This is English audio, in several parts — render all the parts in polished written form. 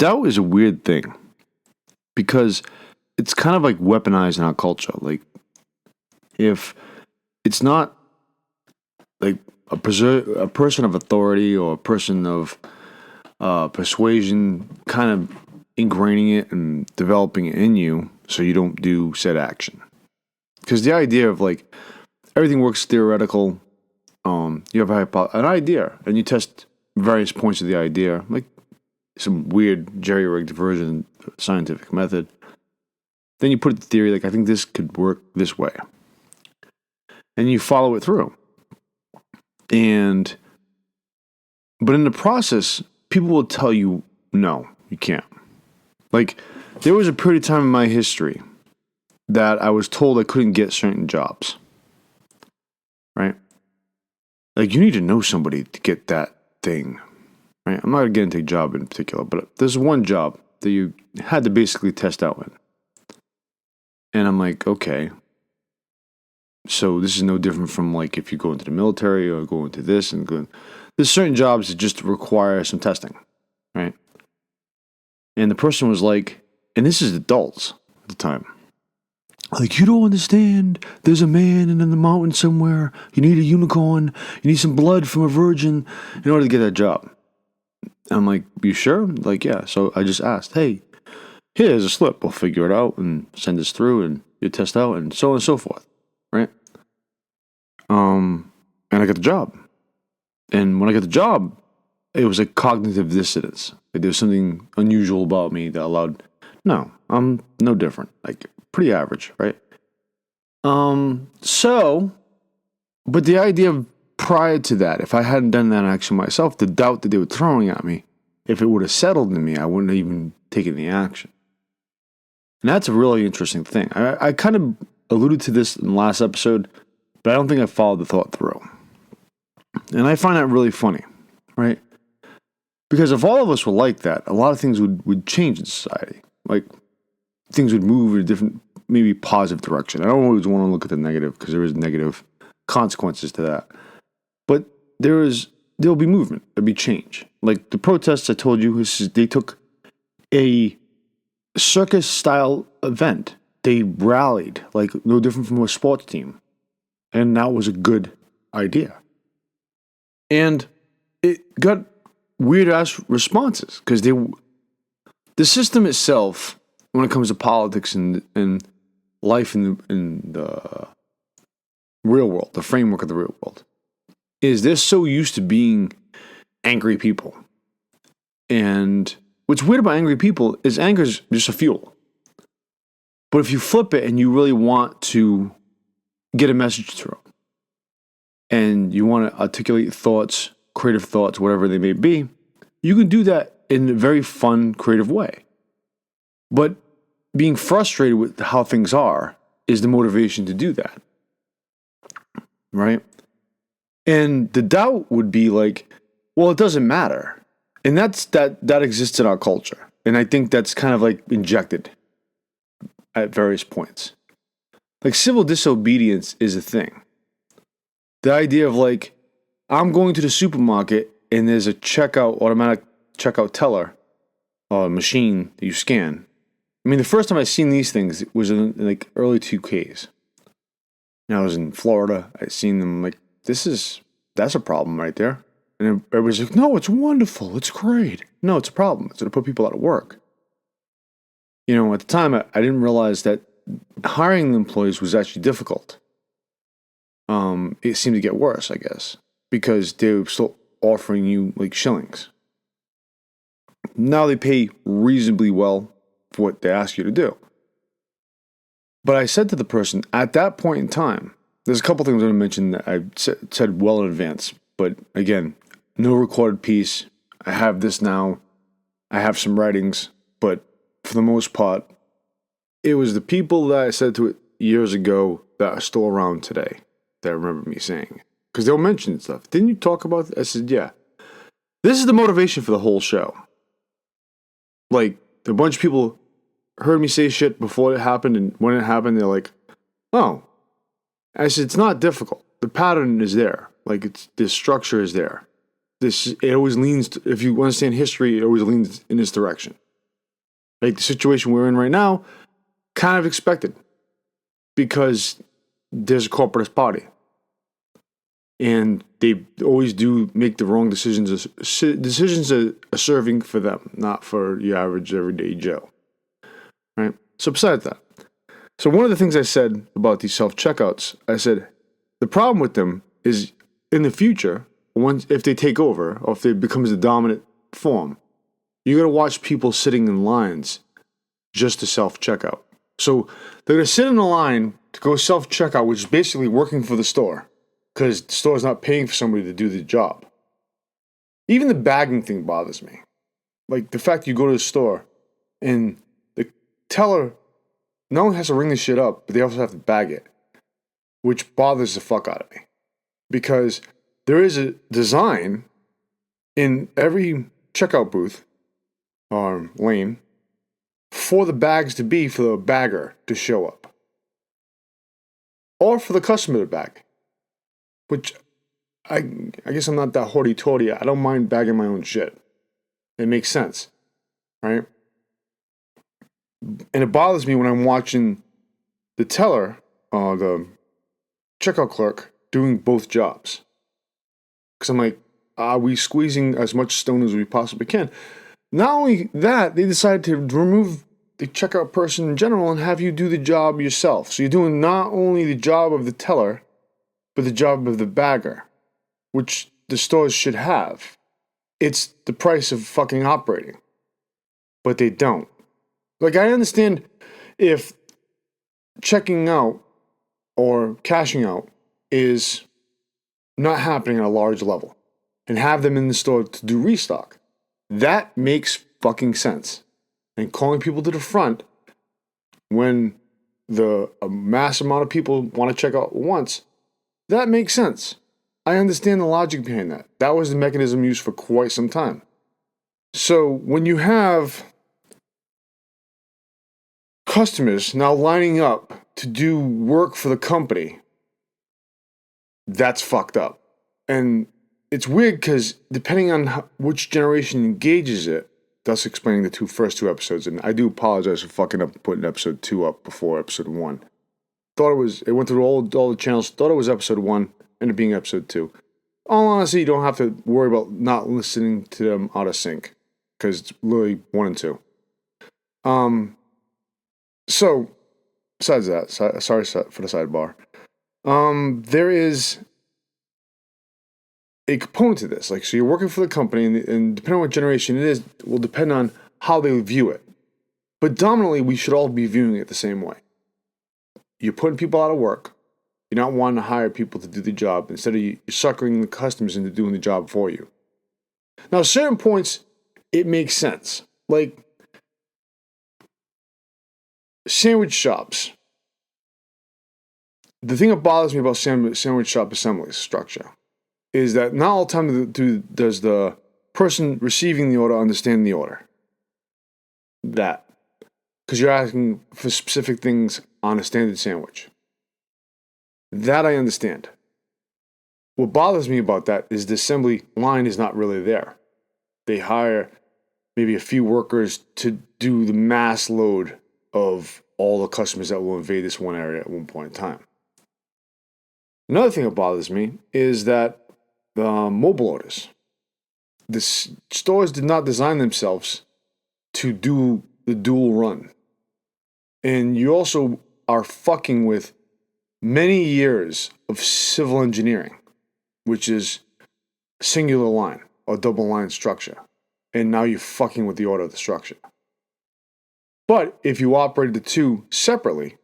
doubt is a weird thing because it's kind of like weaponized in our culture. Like, if it's not like a person of authority or a person of persuasion kind of ingraining it and developing it in you so you don't do said action. Because the idea of like everything works theoretical, you have an idea and you test various points of the idea, like some weird jerry-rigged version of the scientific method. Then you put the theory, like, I think this could work this way. And you follow it through. But in the process, people will tell you, no, you can't. Like, there was a period of time in my history that I was told I couldn't get certain jobs. Right? Like, you need to know somebody to get that thing. Right? I'm not going to get into a job in particular, but there's one job that you had to basically test out in. And I'm like, okay. So this is no different from like if you go into the military or go into this and go. There's certain jobs that just require some testing, right? And the person was like, and this is adults at the time. Like, you don't understand. There's a man in the mountain somewhere. You need a unicorn. You need some blood from a virgin in order to get that job. I'm like, you sure? Like, yeah. So I just asked, hey, here's a slip. We'll figure it out and send this through and you test out and so on and so forth. Right? And I got the job. And when I got the job, it was a cognitive dissonance. Like, there was something unusual about me that allowed, no, I'm no different. Like, pretty average, right? But the idea of prior to that, if I hadn't done that action myself, the doubt that they were throwing at me, if it would have settled in me, I wouldn't have even taken the action. And that's a really interesting thing. I kind of alluded to this in the last episode, but I don't think I followed the thought through. And I find that really funny, right? Because if all of us were like that, a lot of things would change in society. Like, things would move in a different, maybe positive direction. I don't always want to look at the negative because there is negative consequences to that. But there'll be movement. There'll be change. Like the protests I told you, they took a circus-style event. They rallied, like no different from a sports team. And that was a good idea. And it got weird-ass responses because the system itself, when it comes to politics and life in the real world, the framework of the real world, is they're so used to being angry people. And what's weird about angry people is anger is just a fuel. But if you flip it and you really want to get a message through, and you want to articulate thoughts, creative thoughts, whatever they may be, you can do that in a very fun, creative way. But being frustrated with how things are is the motivation to do that. Right? And the doubt would be like, well, it doesn't matter. And that exists in our culture. And I think that's kind of like injected at various points. Like, civil disobedience is a thing. The idea of like, I'm going to the supermarket and there's a automatic checkout teller machine that you scan. I mean, the first time I seen these things was in like early 2Ks. And I was in Florida. I seen them like, that's a problem right there. And everybody's like, no, it's wonderful. It's great. No, it's a problem. It's going to put people out of work. You know, at the time, I didn't realize that hiring the employees was actually difficult. It seemed to get worse, I guess, because they were still offering you like shillings. Now they pay reasonably well for what they ask you to do. But I said to the person at that point in time, there's a couple things I'm going to mention that I said well in advance. But again, no recorded piece. I have this now. I have some writings. But for the most part, it was the people that I said to it years ago that are still around today that remember me saying. Because they'll mention stuff. Didn't you talk about this? I said, yeah. This is the motivation for the whole show. Like, a bunch of people heard me say shit before it happened, and when it happened, they're like, oh. I said, it's not difficult. The pattern is there. Like, the structure is there. It always leans, if you understand history, it always leans in this direction. Like the situation we're in right now, kind of expected because there's a corporatist party. And they always do make the wrong decisions. Decisions are serving for them, not for your average everyday Joe. Right? So besides that, so one of the things I said about these self-checkouts, I said, the problem with them is in the future, if they take over or if it becomes the dominant form, you're going to watch people sitting in lines just to self-checkout. So they're going to sit in a line to go self-checkout, which is basically working for the store because the store's not paying for somebody to do the job. Even the bagging thing bothers me. Like the fact you go to the store and the teller not only has to ring the shit up, but they also have to bag it, which bothers the fuck out of me. Because there is a design in every checkout booth or lane for the bags to be for the bagger to show up. Or for the customer to bag. Which, I guess I'm not that hoity-toity. I don't mind bagging my own shit. It makes sense. Right? And it bothers me when I'm watching the teller, the checkout clerk, doing both jobs. Because I'm like, are we squeezing as much stone as we possibly can? Not only that, they decided to remove the checkout person in general and have you do the job yourself. So you're doing not only the job of the teller, but the job of the bagger, which the stores should have. It's the price of fucking operating. But they don't. Like, I understand if checking out or cashing out is not happening at a large level and have them in the store to do restock. That makes fucking sense. And calling people to the front when a mass amount of people want to check out once, that makes sense. I understand the logic behind that. That was the mechanism used for quite some time. So when you have customers now lining up to do work for the company, that's fucked up. And it's weird because depending on which generation engages it, thus explaining the first two episodes, and I do apologize for fucking up putting episode 2 up before episode 1. It went through all the channels, thought it was episode 1, ended up being episode 2. All honesty, you don't have to worry about not listening to them out of sync, because it's literally 1 and 2. So, besides that, sorry for the sidebar. There is a component to this. Like, so you're working for the company, and depending on what generation it is, will depend on how they view it. But dominantly, we should all be viewing it the same way. You're putting people out of work. You're not wanting to hire people to do the job. Instead of you're suckering the customers into doing the job for you. Now, at certain points, it makes sense. Like, sandwich shops. The thing that bothers me about sandwich shop assembly structure is that not all the time does the person receiving the order understand the order. That. Because you're asking for specific things on a standard sandwich. That I understand. What bothers me about that is the assembly line is not really there. They hire maybe a few workers to do the mass load of all the customers that will invade this one area at one point in time. Another thing that bothers me is that the mobile orders. The stores did not design themselves to do the dual run. And you also are fucking with many years of civil engineering, which is singular line or double line structure. And now you're fucking with the order of the structure. But if you operated the two separately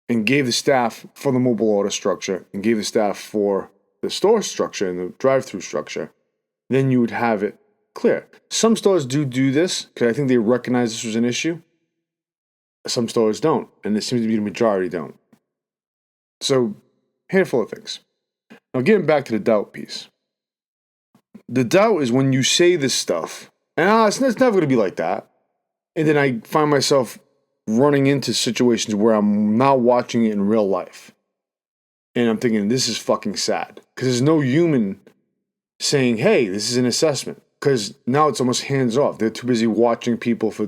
and gave the staff for the mobile order structure and gave the staff for the store structure and the drive-through structure, then you would have it clear. Some stores do this because I think they recognize this was an issue. Some stores don't, and it seems to be the majority don't. So, handful of things. Now, getting back to the doubt piece. The doubt is when you say this stuff, and it's never going to be like that, and then I find myself running into situations where I'm now watching it in real life. And I'm thinking, this is fucking sad. Because there's no human saying, hey, this is an assessment. because now it's almost hands off. They're too busy watching people for,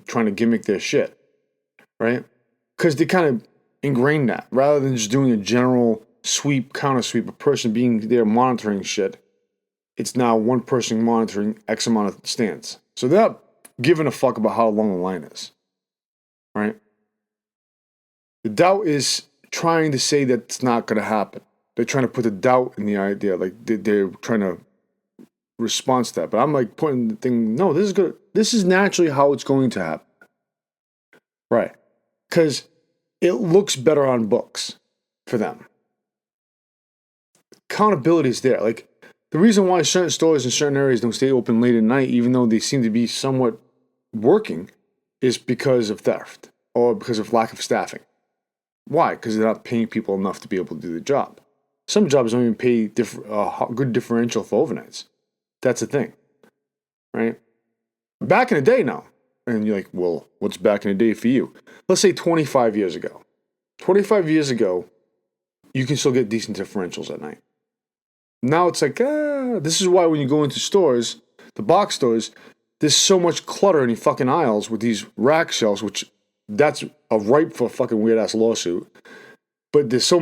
trying to gimmick their shit, right? Because they kind of ingrained that. Rather than just doing a general sweep, counter sweep, a person being there monitoring shit, it's now one person monitoring X amount of stands. So they're not giving a fuck about how long the line is, right? The doubt is trying to say that it's not going to happen. They're trying to put the doubt in the idea, like they're trying to respond to that. But I'm like putting the thing, no, this is good. This is naturally how it's going to happen, right? Because it looks better on books for them. Accountability is there. Like, the reason why certain stores in certain areas don't stay open late at night, even though they seem to be somewhat working, is because of theft or because of lack of staffing. Why? Because they're not paying people enough to be able to do the job. Some jobs don't even pay good differential for overnights. That's the thing, right? Back in the day now, and you're like, well, what's back in the day for you? Let's say 25 years ago. 25 years ago, you can still get decent differentials at night. Now it's like, this is why when you go into stores, the box stores, there's so much clutter in the fucking aisles with these rack shelves, which that's a ripe for a fucking weird ass lawsuit. But there's so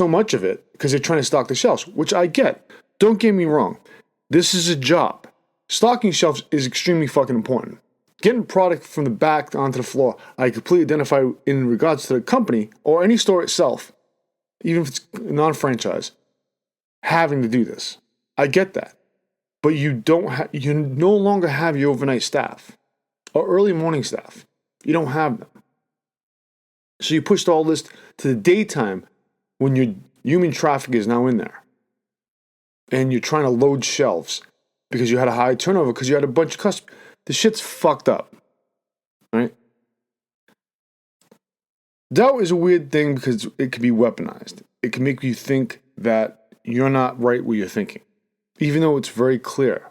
much of it because they're trying to stock the shelves, which I get. Don't get me wrong. This is a job. Stocking shelves is extremely fucking important. Getting product from the back onto the floor, I completely identify in regards to the company or any store itself, even if it's non-franchise, having to do this. I get that. But you no longer have your overnight staff or early morning staff. You don't have them. So you pushed all this to the daytime when your human traffic is now in there. And you're trying to load shelves because you had a high turnover because you had a bunch of customers. The shit's fucked up. Right? Doubt is a weird thing because it can be weaponized. It can make you think that you're not right what you're thinking, even though it's very clear.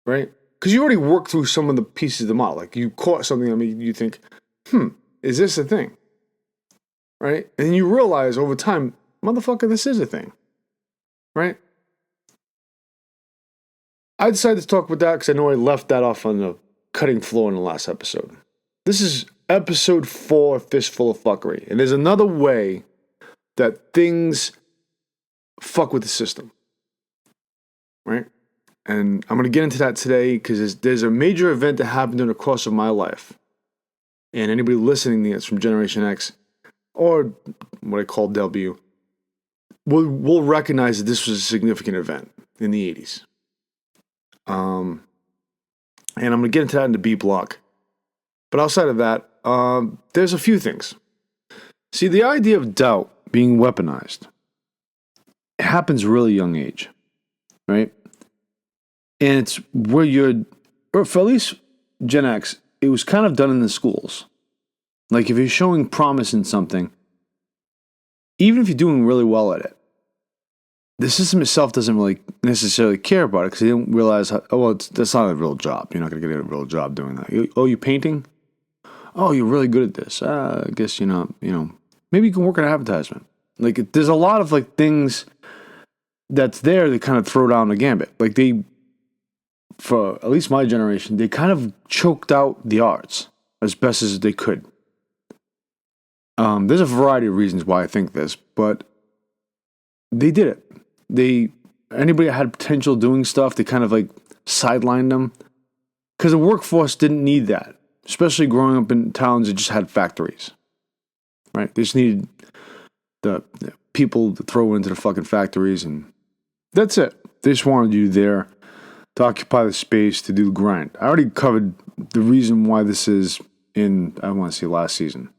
Right? Because you already worked through some of the pieces of the model. Like you caught something that made you think, is this a thing? Right? And you realize over time, motherfucker, this is a thing. Right? I decided to talk about that because I know I left that off on the cutting floor in the last episode. This is episode 4, Fistful of Fuckery. And there's another way that things fuck with the system. Right? And I'm going to get into that today because there's a major event that happened during the course of my life. And anybody listening that's from Generation X or what I call W will recognize that this was a significant event in the 80s. And I'm going to get into that in the B block. But outside of that, there's a few things. See, the idea of doubt being weaponized happens really young age, right? And it's where or for at least Gen X, it was kind of done in the schools. Like if you're showing promise in something, even if you're doing really well at it, the system itself doesn't really necessarily care about it because they don't realize, that's not a real job. You're not going to get a real job doing that. You're painting? Oh, you're really good at this. I guess you're not, maybe you can work at an advertisement. Like there's a lot of like things that's there that kind of throw down the gambit. Like for at least my generation, they kind of choked out the arts as best as they could. There's a variety of reasons why I think this, but they did it. Anybody that had potential doing stuff, they kind of like sidelined them because the workforce didn't need that, especially growing up in towns that just had factories, right? They just needed the people to throw into the fucking factories and that's it. They just wanted you there to occupy the space to do the grind. I already covered the reason why this is in, I want to say last season.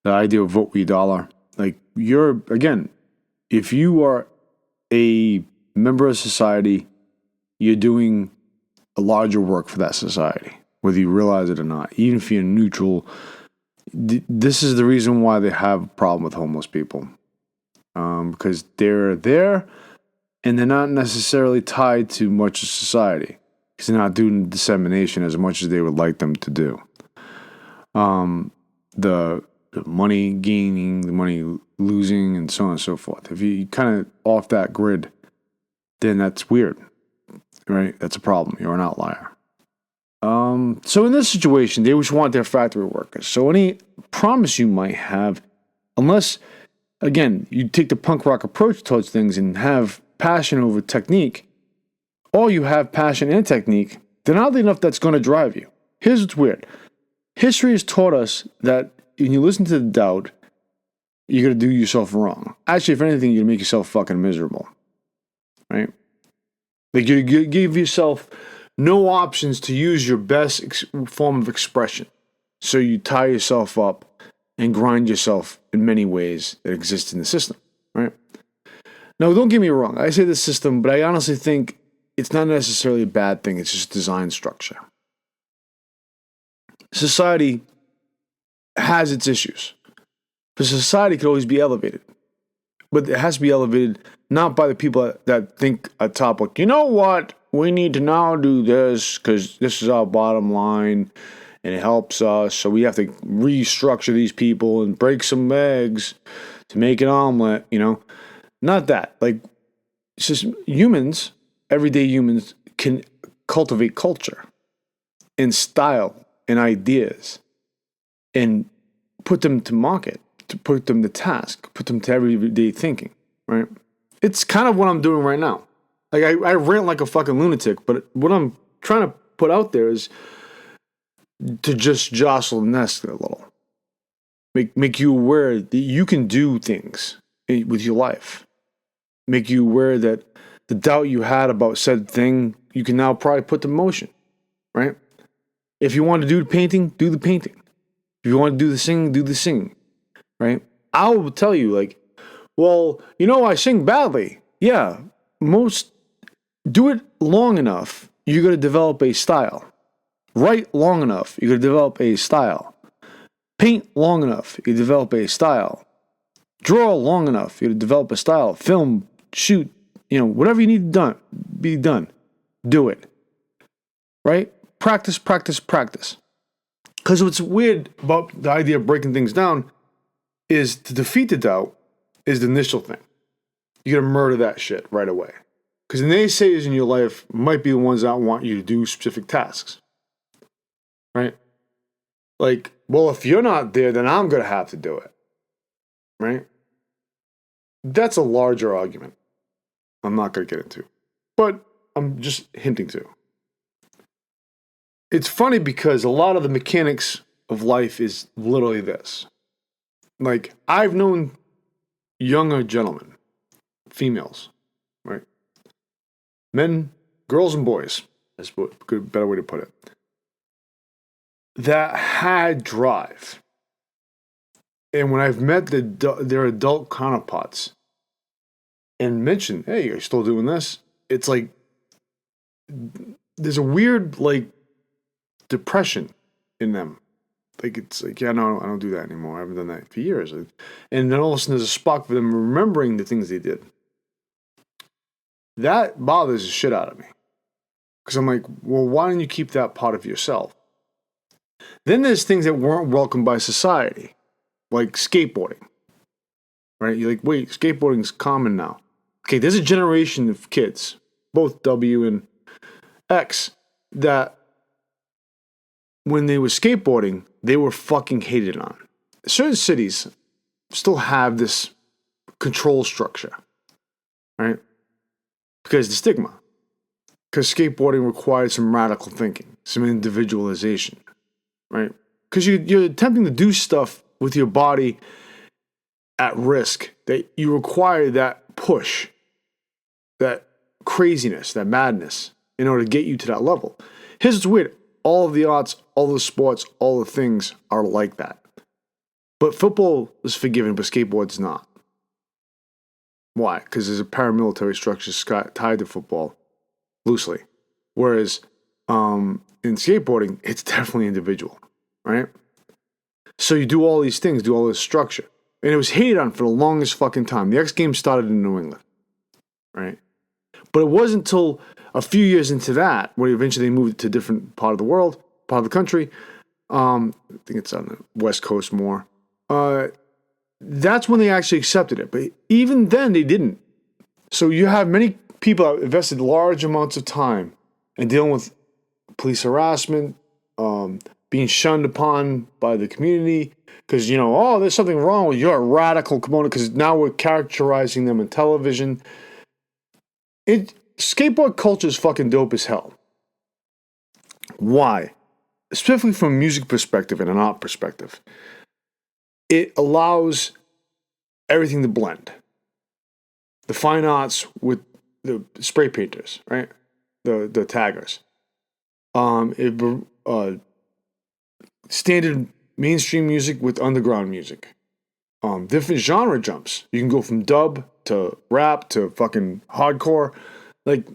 The idea of vote with your dollar. Like if you are a member of society, you're doing a larger work for that society, whether you realize it or not. Even if you're neutral, this is the reason why they have a problem with homeless people. Because they're there and they're not necessarily tied to much of society because they're not doing dissemination as much as they would like them to do. The money gaining, the money losing, and so on and so forth. If you kind of off that grid, then that's weird. right? That's a problem. You're an outlier. So in this situation, they just want their factory workers. So any promise you might have, unless, again, you take the punk rock approach towards things and have passion over technique, or you have passion and technique, then oddly enough, that's going to drive you. Here's what's weird. History has taught us that when you listen to the doubt, you're going to do yourself wrong. Actually, if anything, you're going to make yourself fucking miserable. Right? Like, you give yourself no options to use your best form of expression. So you tie yourself up and grind yourself in many ways that exist in the system. Right? Now, don't get me wrong. I say the system, but I honestly think it's not necessarily a bad thing. It's just design structure. Society has its issues. But society could always be elevated. But it has to be elevated not by the people that think atop, like, you know what? We need to now do this because this is our bottom line and it helps us. So we have to restructure these people and break some eggs to make an omelet, you know? Not that. Like, it's just humans, everyday humans, can cultivate culture and style and ideas and put them to market, to put them to task, put them to everyday thinking, right? It's kind of what I'm doing right now. Like, I rant like a fucking lunatic, but what I'm trying to put out there is to just jostle the nest a little. Make you aware that you can do things with your life. Make you aware that the doubt you had about said thing, you can now probably put to motion, right? If you want to do the painting, do the painting. If you want to do the singing, do the singing, right? I will tell you, like, well, you know, I sing badly. Yeah, do it long enough, you're going to develop a style. Write long enough, you're going to develop a style. Paint long enough, you develop a style. Draw long enough, you develop a style. Film, shoot, you know, whatever you need done, be done. Do it. Right? Practice, practice, practice. Because what's weird about the idea of breaking things down is to defeat the doubt is the initial thing. You got to murder that shit right away. Because the naysayers in your life might be the ones that want you to do specific tasks. Right? Like, well, if you're not there, then I'm going to have to do it. Right? That's a larger argument I'm not going to get into. But I'm just hinting to. It's funny because a lot of the mechanics of life is literally this. Like, I've known younger gentlemen, females, right? Men, girls, and boys. That's a better way to put it. That had drive. And when I've met their adult counterparts and mentioned, hey, you're still doing this? It's like, there's a weird, like, depression in them. Like, it's like, yeah, no, I don't do that anymore. I haven't done that for years. And then all of a sudden there's a spark for them remembering the things they did. That bothers the shit out of me. Because I'm like, well, why don't you keep that part of yourself? Then there's things that weren't welcomed by society, like skateboarding. Right? You're like, wait, skateboarding's common now. Okay, there's a generation of kids, both W and X, that when they were skateboarding, they were fucking hated on. Certain cities still have this control structure, right? Because the stigma. Because skateboarding required some radical thinking, some individualization, right? Because you're attempting to do stuff with your body at risk, that you require that push, that craziness, that madness, in order to get you to that level. Here's what's weird. All of the arts, all the sports, all the things are like that. But football is forgiven, but skateboard's not. Why? Because there's a paramilitary structure tied to football, loosely. Whereas in skateboarding, it's definitely individual, right? So you do all these things, do all this structure. And it was hated on for the longest fucking time. The X Games started in New England, right? But it wasn't until a few years into that, where eventually they moved to a different part of the world, part of the country. I think it's on the West Coast more. That's when they actually accepted it. But even then, they didn't. So you have many people that invested large amounts of time and dealing with police harassment, being shunned upon by the community because, oh, there's something wrong with you're a radical component because now we're characterizing them in television. Skateboard culture is fucking dope as hell. Why? Specifically from a music perspective and an art perspective. It allows everything to blend. The fine arts with the spray painters, right? The taggers. Standard mainstream music with underground music. Different genre jumps. You can go from dub to rap to fucking hardcore. Like,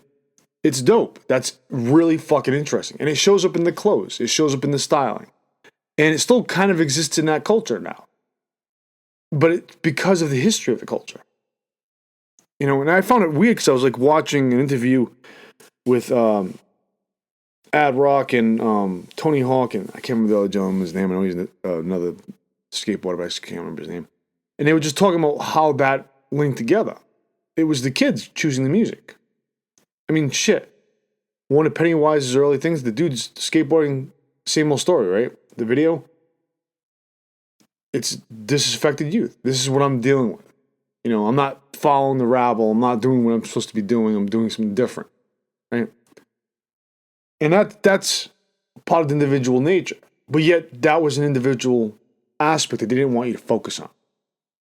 it's dope. That's really fucking interesting. And it shows up in the clothes. It shows up in the styling. And it still kind of exists in that culture now. But it's because of the history of the culture. And I found it weird because I was like watching an interview with Ad Rock and Tony Hawk, and I can't remember the other gentleman's name. I know he's another skateboarder, but I just can't remember his name. And they were just talking about how that linked together. It was the kids choosing the music. I mean, shit. One of Pennywise's early things, the dude's skateboarding, same old story, right? The video. It's disaffected youth. This is what I'm dealing with. I'm not following the rabble. I'm not doing what I'm supposed to be doing. I'm doing something different, right? And that's part of the individual nature. But yet, that was an individual aspect that they didn't want you to focus on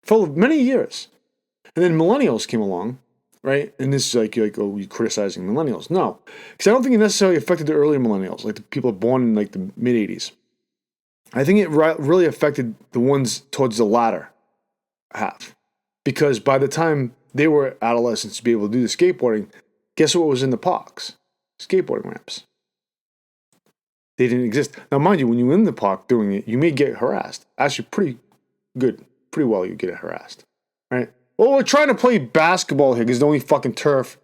for many years. And then millennials came along, right? And this is like, you're criticizing millennials. No, because I don't think it necessarily affected the earlier millennials, like the people born in like the mid-'80s. I think it really affected the ones towards the latter half. Because by the time they were adolescents to be able to do the skateboarding, guess what was in the parks? Skateboarding ramps. They didn't exist. Now, mind you, when you're in the park doing it, you may get harassed. Actually, pretty well you get harassed, right? Well, we're trying to play basketball here because it's the only fucking turf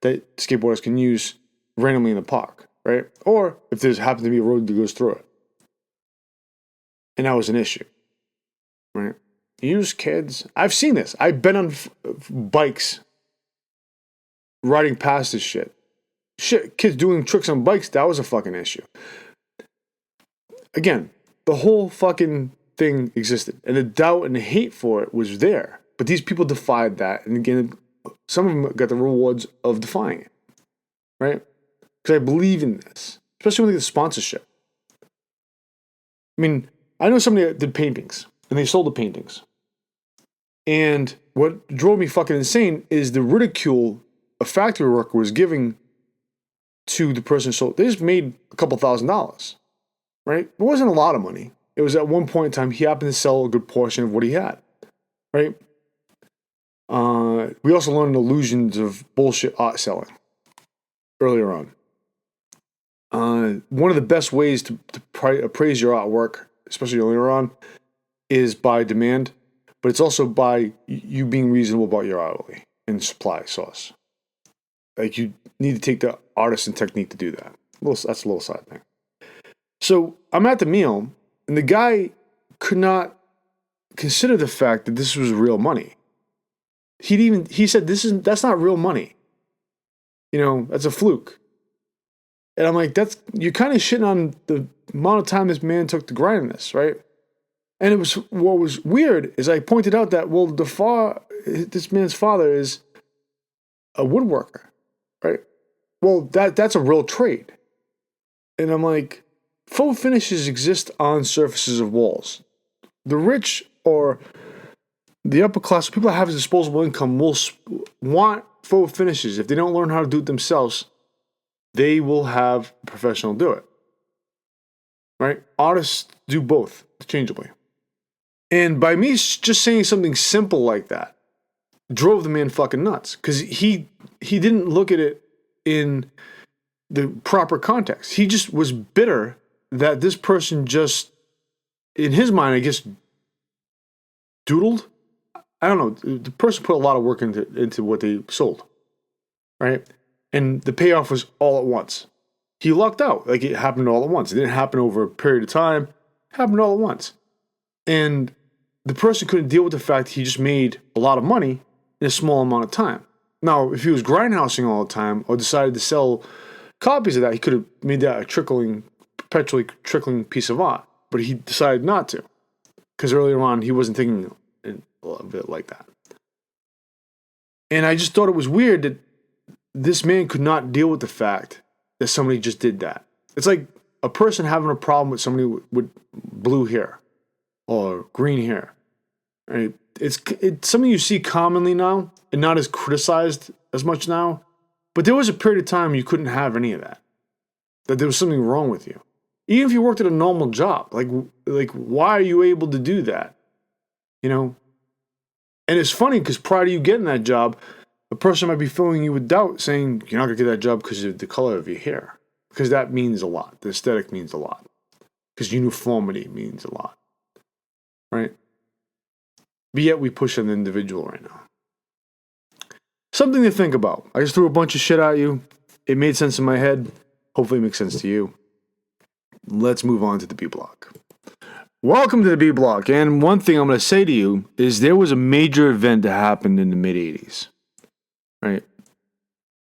that skateboarders can use randomly in the park, right? Or if there's happens to be a road that goes through it. And that was an issue, right? Use kids. I've seen this. I've been on bikes riding past this shit. Kids doing tricks on bikes, that was a fucking issue. Again, the whole fucking thing existed. And the doubt and the hate for it was there. But these people defied that. And again, some of them got the rewards of defying it. Right? Because I believe in this. Especially when they get sponsorship. I mean, I know somebody that did paintings. And they sold the paintings. And what drove me fucking insane is the ridicule a factory worker was giving to the person. So they just made a couple $1,000s, right? It wasn't a lot of money. It was at one point in time, he happened to sell a good portion of what he had, right? We also learned illusions of bullshit art selling earlier on. One of the best ways to appraise your artwork, especially earlier on, is by demand, but it's also by you being reasonable about your hourly and supply source. Like, you need to take the artisan technique to do that. That's a little side thing. So I'm at the meal, and the guy could not consider the fact that this was real money. He said, that's not real money. That's a fluke. And I'm like, you're kind of shitting on the amount of time this man took to grind this, right? And what was weird is I pointed out that, well, this man's father is a woodworker, right? Well, that's a real trade. And I'm like, faux finishes exist on surfaces of walls. The rich or the upper class, people that have disposable income, will want faux finishes. If they don't learn how to do it themselves, they will have a professional do it. Right? Artists do both, interchangeably. And by me just saying something simple like that, drove the man fucking nuts. Because he didn't look at it in the proper context. He just was bitter that this person just, in his mind, I guess, doodled. I don't know. The person put a lot of work into what they sold. Right? And the payoff was all at once. He lucked out. Like, it happened all at once. It didn't happen over a period of time. It happened all at once. And the person couldn't deal with the fact he just made a lot of money in a small amount of time. Now, if he was grindhousing all the time or decided to sell copies of that, he could have made that a perpetually trickling piece of art, but he decided not to, because earlier on he wasn't thinking of it like that. And I just thought it was weird that this man could not deal with the fact that somebody just did that. It's like a person having a problem with somebody with blue hair or green hair. Right? It's something you see commonly now and not as criticized as much now. But there was a period of time you couldn't have any of that. That there was something wrong with you. Even if you worked at a normal job. Like why are you able to do that? You know? And it's funny because prior to you getting that job, a person might be filling you with doubt, saying you're not going to get that job because of the color of your hair. Because that means a lot. The aesthetic means a lot. Because uniformity means a lot. Right? But yet we push an individual right now. Something to think about. I just threw a bunch of shit at you. It made sense in my head. Hopefully it makes sense to you. Let's move on to the B block. Welcome to the B block. And one thing I'm going to say to you is there was a major event that happened in the mid-'80s. Right?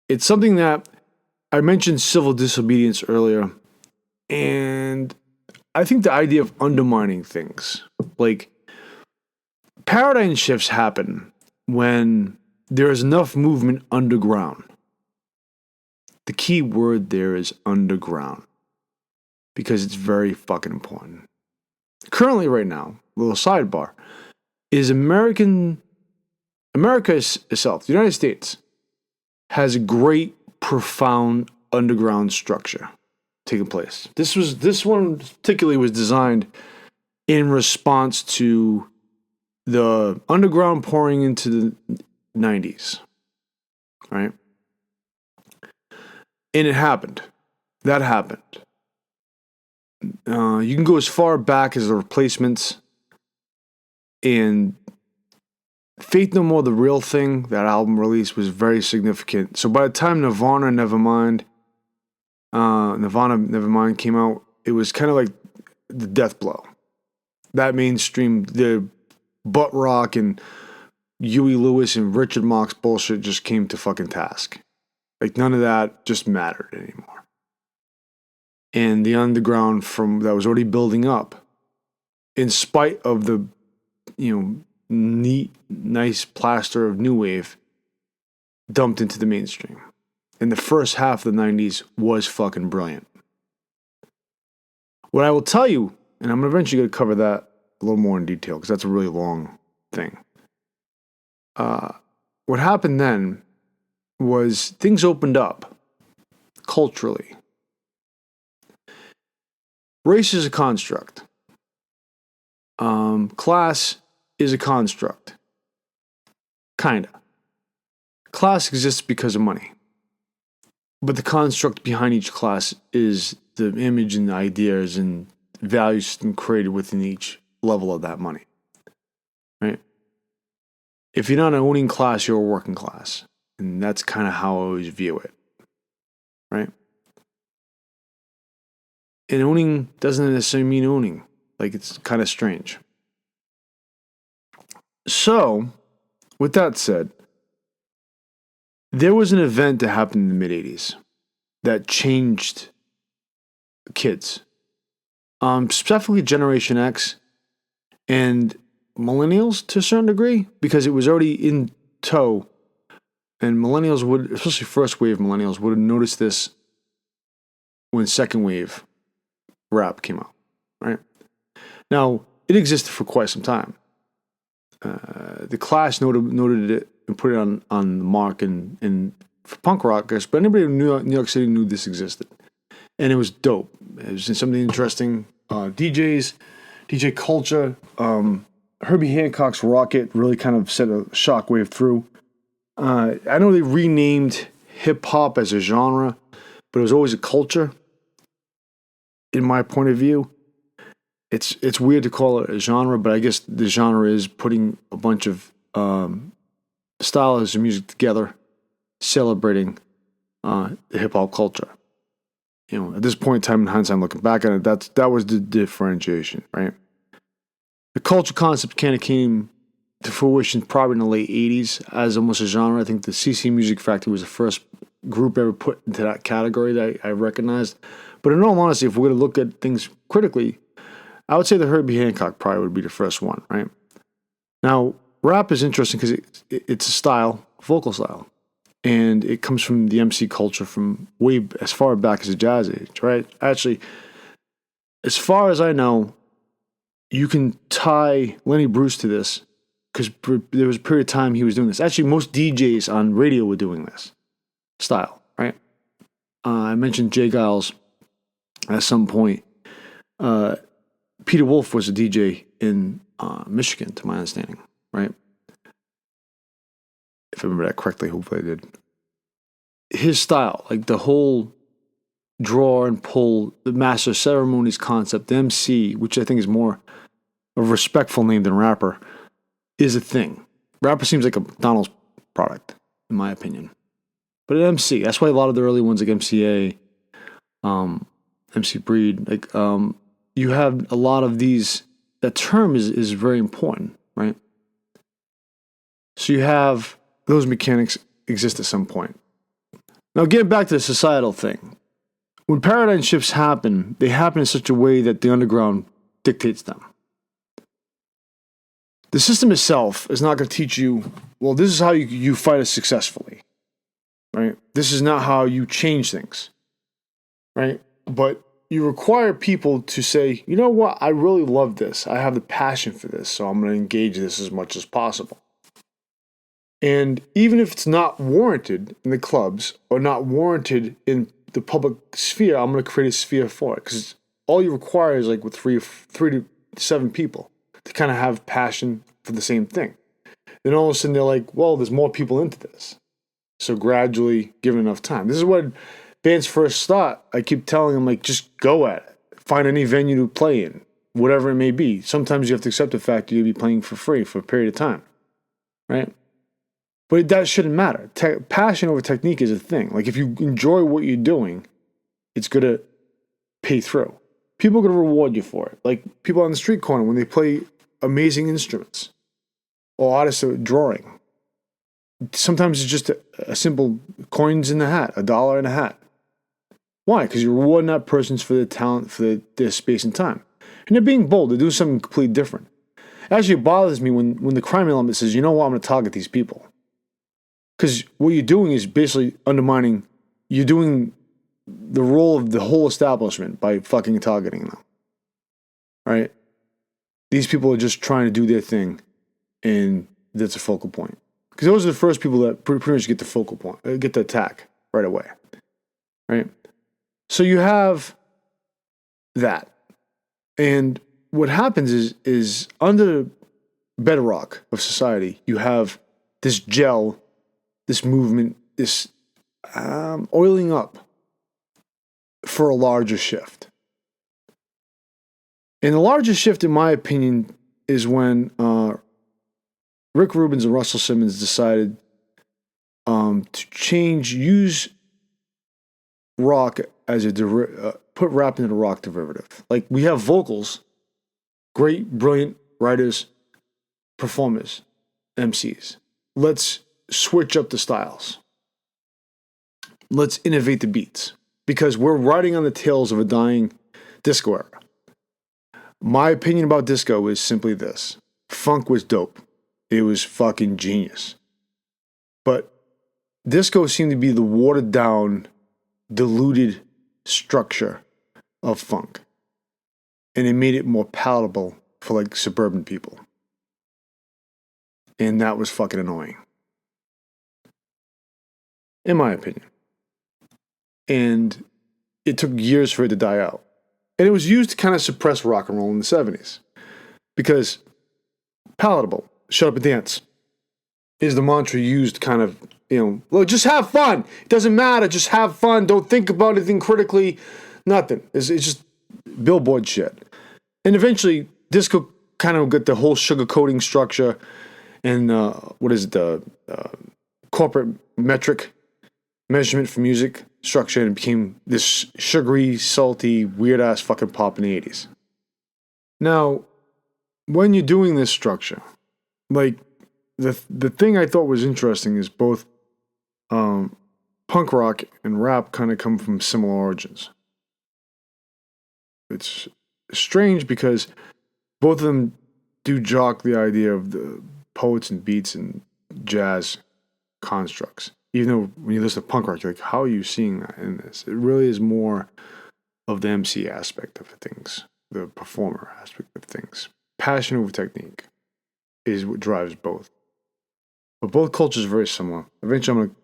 It's something that I mentioned civil disobedience earlier. And I think the idea of undermining things, like paradigm shifts happen when there is enough movement underground. The key word there is underground. Because it's very fucking important. Currently right now, little sidebar, is America itself, the United States, has a great, profound underground structure taking place. This one particularly was designed in response to the underground pouring into the 90s. Right? And it happened. That happened. You can go as far back as the Replacements and Faith No More, The Real Thing, that album release was very significant. So by the time Nirvana Nevermind came out, it was kind of like the death blow. That mainstream, the butt rock and Huey Lewis and Richard Marx bullshit just came to fucking task. Like none of that just mattered anymore. And the underground that was already building up, in spite of the, neat, nice plaster of new wave, dumped into the mainstream. And the first half of the 90s was fucking brilliant. What I will tell you, and I'm eventually going to cover that a little more in detail, because that's a really long thing. What happened then was things opened up culturally. Race is a construct. Class is a construct. Kinda. Class exists because of money. But the construct behind each class is the image and the ideas and values created within each level of that money. Right? If you're not an owning class, you're a working class. And that's kind of how I always view it. Right? And owning doesn't necessarily mean owning. Like, it's kind of strange. So, with that said, there was an event that happened in the mid-'80s that changed kids. Specifically Generation X and millennials to a certain degree, because it was already in tow. And millennials would, especially first wave millennials, would have noticed this when second wave rap came out, right? Now, it existed for quite some time. The Clash noted it and put it on the mark and for punk rockers, but anybody in New York City knew this existed. And it was dope. It was something interesting. DJ Culture, Herbie Hancock's Rocket really kind of set a shockwave through. I know they renamed hip-hop as a genre, but it was always a culture. In my point of view, it's weird to call it a genre, but I guess the genre is putting a bunch of styles of music together, celebrating the hip hop culture. At this point in time, in hindsight, looking back at it, that was the differentiation, right? The culture concept kind of came to fruition probably in the late '80s as almost a genre. I think the CC Music Factory was the first group ever put into that category that I recognized. But in all honesty, if we're going to look at things critically, I would say the Herbie Hancock probably would be the first one, right? Now, rap is interesting because it's a style, vocal style. And it comes from the MC culture from way as far back as the jazz age, right? Actually, as far as I know, you can tie Lenny Bruce to this because there was a period of time he was doing this. Actually, most DJs on radio were doing this style, right? I mentioned Jay Giles at some point. Peter Wolf was a DJ in Michigan, to my understanding, right? If I remember that correctly, hopefully I did. His style, like the whole draw and pull, the master of ceremonies concept, the MC, which I think is more a respectful name than rapper, is a thing. Rapper seems like a McDonald's product, in my opinion. But an MC, that's why a lot of the early ones like MCA, MC Breed, like you have a lot of these, that term is very important, right? So you have those mechanics exist at some point. Now, getting back to the societal thing, when paradigm shifts happen, they happen in such a way that the underground dictates them. The system itself is not going to teach you, well, this is how you fight it successfully, right? This is not how you change things, right? But you require people to say, you know what, I really love this. I have the passion for this, so I'm going to engage this as much as possible. And even if it's not warranted in the clubs or not warranted in the public sphere, I'm going to create a sphere for it. Because all you require is like with three to 7 people to kind of have passion for the same thing. Then all of a sudden they're like, well, there's more people into this. So gradually, given enough time. This is what bands first start. I keep telling them, like, just go at it. Find any venue to play in, whatever it may be. Sometimes you have to accept the fact that you'll be playing for free for a period of time, right? But that shouldn't matter. Passion over technique is a thing. Like, if you enjoy what you're doing, it's going to pay through. People are going to reward you for it. Like, people on the street corner, when they play amazing instruments, or artists are drawing. Sometimes it's just a simple coins in the hat, $1 in a hat. Why? Because you're rewarding that person for their talent, for their space and time. And they're being bold. They're doing something completely different. Actually, it bothers me when the crime element says, you know what, I'm going to target these people. Because what you're doing is basically undermining, you're doing the role of the whole establishment by fucking targeting them. Right? These people are just trying to do their thing, and that's a focal point. Because those are the first people that pretty much get the focal point, get the attack right away. Right? So you have that. And what happens is under bedrock of society, you have this gel, this movement, this oiling up for a larger shift. And the larger shift, in my opinion, is when Rick Rubin and Russell Simmons decided to use rock as put rap into the rock derivative. Like, we have vocals, great, brilliant writers, performers, MCs. Let's switch up the styles. Let's innovate the beats. Because we're riding on the tails of a dying disco era. My opinion about disco is simply this. Funk was dope. It was fucking genius. But disco seemed to be the watered down, diluted structure of funk. And it made it more palatable for like suburban people. And that was fucking annoying. In my opinion. And it took years for it to die out. And it was used to kind of suppress rock and roll in the 70s. Because palatable, shut up and dance, is the mantra used kind of, look, just have fun. It doesn't matter, just have fun. Don't think about anything critically. Nothing. It's just billboard shit. And eventually, disco kind of got the whole sugarcoating structure and, the corporate metric measurement for music structure, and it became this sugary, salty, weird-ass fucking pop in the 80s. Now, when you're doing this structure, like, the thing I thought was interesting is both punk rock and rap kind of come from similar origins. It's strange because both of them do jock the idea of the poets and beats and jazz constructs. Even though when you listen to punk rock, you're like, how are you seeing that in this? It really is more of the MC aspect of things, the performer aspect of things. Passion over technique is what drives both. But both cultures are very similar. Eventually, I'm going to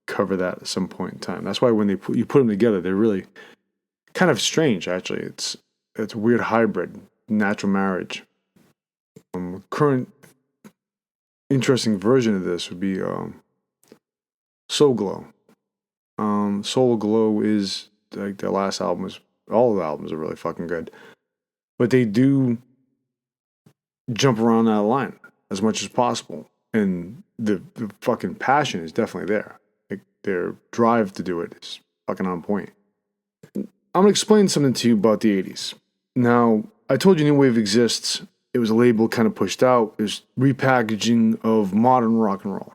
cover that at some point in time. That's why when you put them together, they're really kind of strange, actually. It's a weird hybrid, natural marriage. Current interesting version of this would be Soul Glow. Soul Glow is like their last album. All of the albums are really fucking good. But they do jump around that line as much as possible. And the fucking passion is definitely there. Like their drive to do it is fucking on point. I'm going to explain something to you about the 80s. Now, I told you New Wave exists. It was a label kind of pushed out. It was repackaging of modern rock and roll,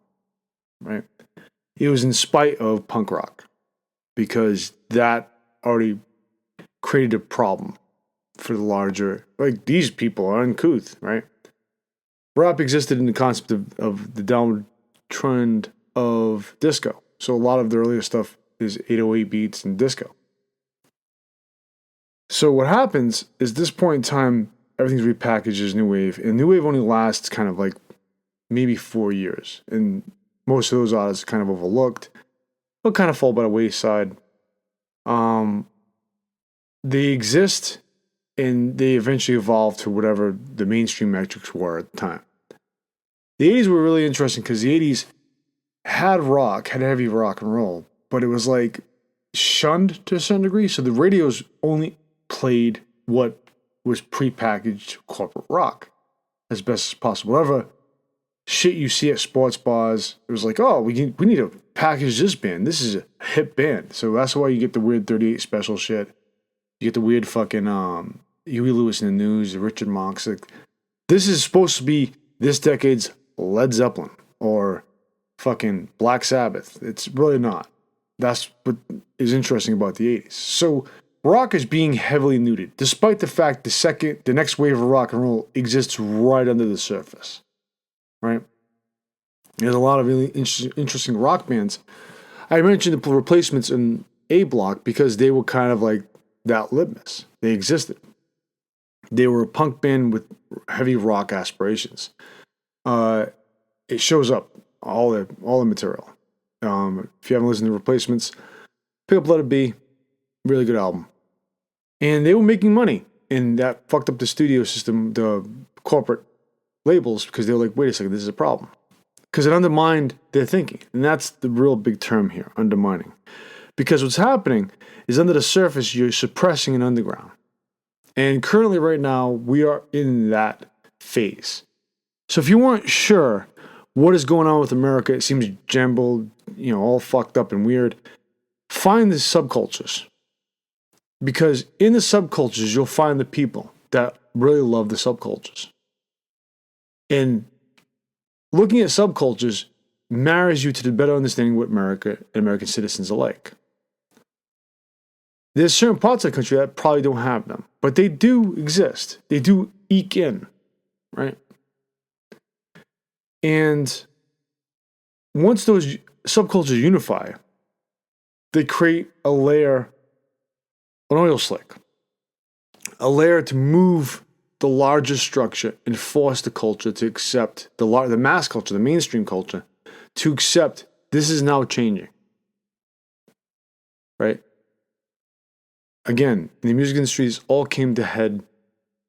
right? It was in spite of punk rock because that already created a problem for the larger, like these people are uncouth, right? Rap existed in the concept of the downward trend of disco. So a lot of the earlier stuff is 808 beats and disco. So what happens is this point in time, everything's repackaged as New Wave, and New Wave only lasts kind of like maybe 4 years. And most of those artists are kind of overlooked. They'll kind of fall by the wayside. They exist, and they eventually evolve to whatever the mainstream metrics were at the time. The 80s were really interesting because the 80s had heavy rock and roll, but it was like shunned to a certain degree. So the radios only played what was prepackaged corporate rock as best as possible. Whatever shit you see at sports bars, it was like, oh, we need to package this band. This is a hip band. So that's why you get the weird 38 special shit. You get the weird fucking Huey Lewis in the News, the Richard Marx. Like, this is supposed to be this decade's Led Zeppelin or fucking Black Sabbath. It's really not. That's what is interesting about the 80s. So rock is being heavily neutered, despite the fact the next wave of rock and roll exists right under the surface. Right? There's a lot of really interesting rock bands. I mentioned the Replacements in A Block because they were kind of like that litmus. They existed. They were a punk band with heavy rock aspirations. It shows up all the material. If you haven't listened to Replacements, pick up Let It Be. Really good album. And they were making money, and that fucked up the studio system, the corporate labels, because they were like, wait a second, this is a problem. Because it undermined their thinking. And that's the real big term here, undermining. Because what's happening is under the surface, you're suppressing an underground. And currently right now, we are in that phase. So if you weren't sure what is going on with America, it seems jumbled, all fucked up and weird, find the subcultures. Because in the subcultures, you'll find the people that really love the subcultures. And looking at subcultures marries you to the better understanding what America and American citizens are like. There's certain parts of the country that probably don't have them, but they do exist. They do eke in, right? And once those subcultures unify, they create a layer, an oil slick, a layer to move the larger structure and force the culture to accept, the mass culture, the mainstream culture, to accept this is now changing. Right? Again, the music industries all came to head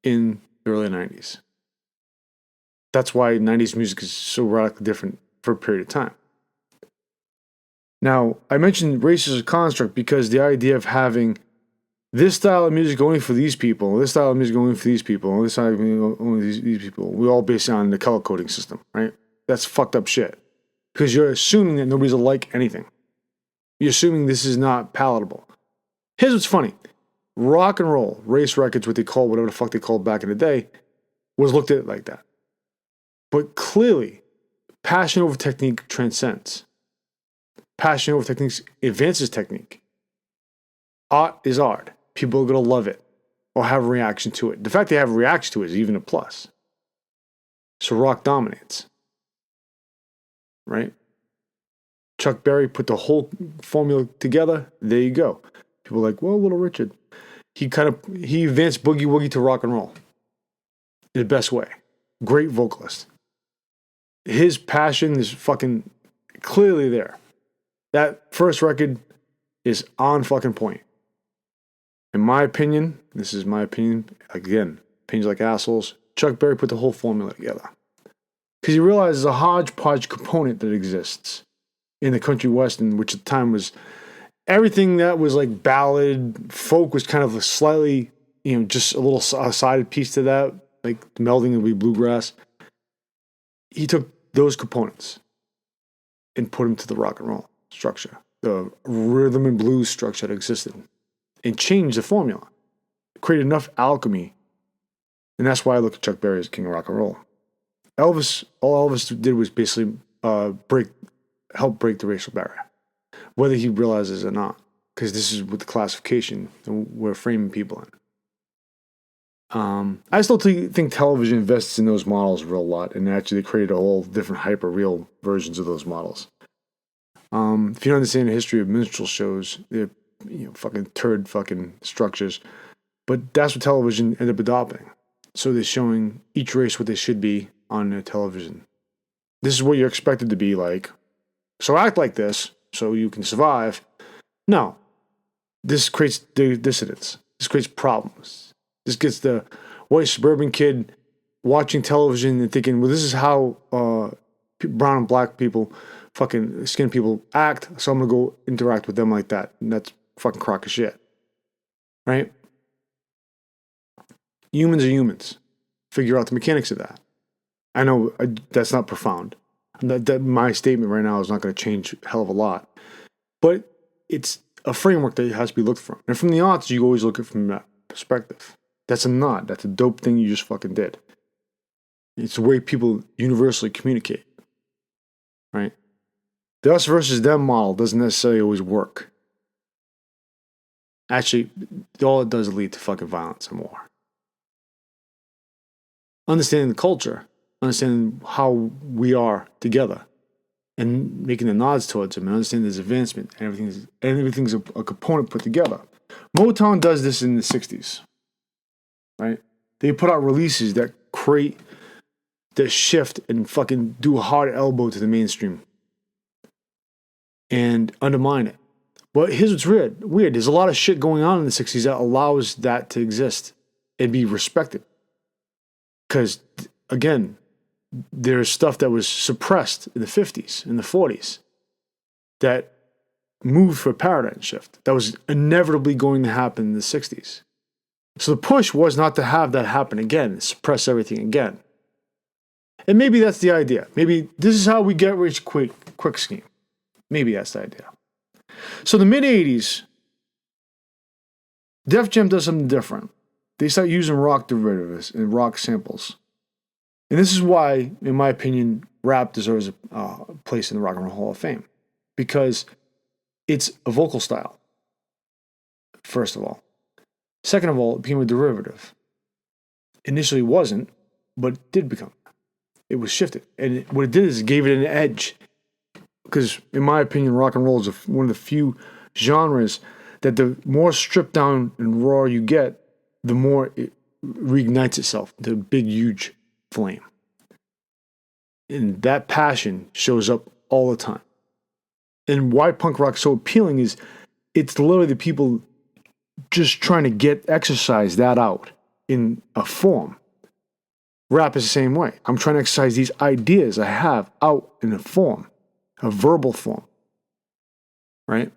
in the early 90s. That's why 90s music is so radically different for a period of time. Now, I mentioned race as a construct because the idea of having this style of music only for these people, this style of music only for these people, this style of music only these people, we all based on the color coding system, right? That's fucked up shit. Because you're assuming that nobody's like anything. You're assuming this is not palatable. Here's what's funny. Rock and roll, race records, what they call, whatever the fuck they called back in the day, was looked at like that. But clearly, passion over technique transcends. passion over techniques advances technique. Art is art. People are going to love it or have a reaction to it. The fact they have a reaction to it is even a plus. So rock dominates. Right? Chuck Berry put the whole formula together. There you go. People are like, well, Little Richard. He advanced boogie woogie to rock and roll in the best way. Great vocalist. His passion is fucking clearly there. That first record is on fucking point. In my opinion, this is my opinion, again, opinions like assholes, Chuck Berry put the whole formula together. Because he realized there's a hodgepodge component that exists in the country western, which at the time was everything that was like ballad, folk was kind of a slightly, just a little sided piece to that, like melding with bluegrass. He took those components and put them to the rock and roll structure, the rhythm and blues structure that existed, and changed the formula. Created enough alchemy, and that's why I look at Chuck Berry as king of rock and roll. All Elvis did was basically help break the racial barrier, whether he realizes it or not, because this is with the classification that we're framing people in. I still think television invests in those models a real lot, and actually created a whole different hyper-real versions of those models. If you don't understand the history of minstrel shows, they're fucking turd fucking structures, but that's what television ended up adopting. So they're showing each race what they should be on their television. This is what you're expected to be like. So act like this so you can survive. No. This creates dissidence. This creates problems. This gets the white suburban kid watching television and thinking, well, this is how brown and black people, fucking skin people act, so I'm going to go interact with them like that. And that's fucking crock of shit. Right? Humans are humans. Figure out the mechanics of that. I know that's not profound. That my statement right now is not going to change a hell of a lot. But it's a framework that has to be looked from. And from the arts, you always look at it from that perspective. That's a nod. That's a dope thing you just fucking did. It's the way people universally communicate. Right? The us versus them model doesn't necessarily always work. Actually, all it does is lead to fucking violence and war. Understanding the culture, understanding how we are together, and making the nods towards them, and understanding there's advancement, and everything's a component put together. Motown does this in the 60s, right? They put out releases that create the shift and fucking do a hard elbow to the mainstream and undermine it. But here's what's weird. There's a lot of shit going on in the 60s that allows that to exist and be respected. Because, again, there's stuff that was suppressed in the 50s, in the 40s, that moved for a paradigm shift that was inevitably going to happen in the 60s. So the push was not to have that happen again, suppress everything again. And maybe that's the idea. Maybe this is how we get rich quick scheme. Maybe that's the idea. So the mid-'80s, Def Jam does something different. They start using rock derivatives and rock samples. And this is why, in my opinion, rap deserves a place in the Rock and Roll Hall of Fame. Because it's a vocal style, first of all. Second of all, it became a derivative. Initially it wasn't, but it did become. It was shifted. And what it did is it gave it an edge. Because, in my opinion, rock and roll is one of the few genres that the more stripped down and raw you get, the more it reignites itself into a big, huge flame. And that passion shows up all the time. And why punk rock's so appealing is it's literally the people just trying to exercise that out in a form. Rap is the same way. I'm trying to exercise these ideas I have out in a form, a verbal form, right?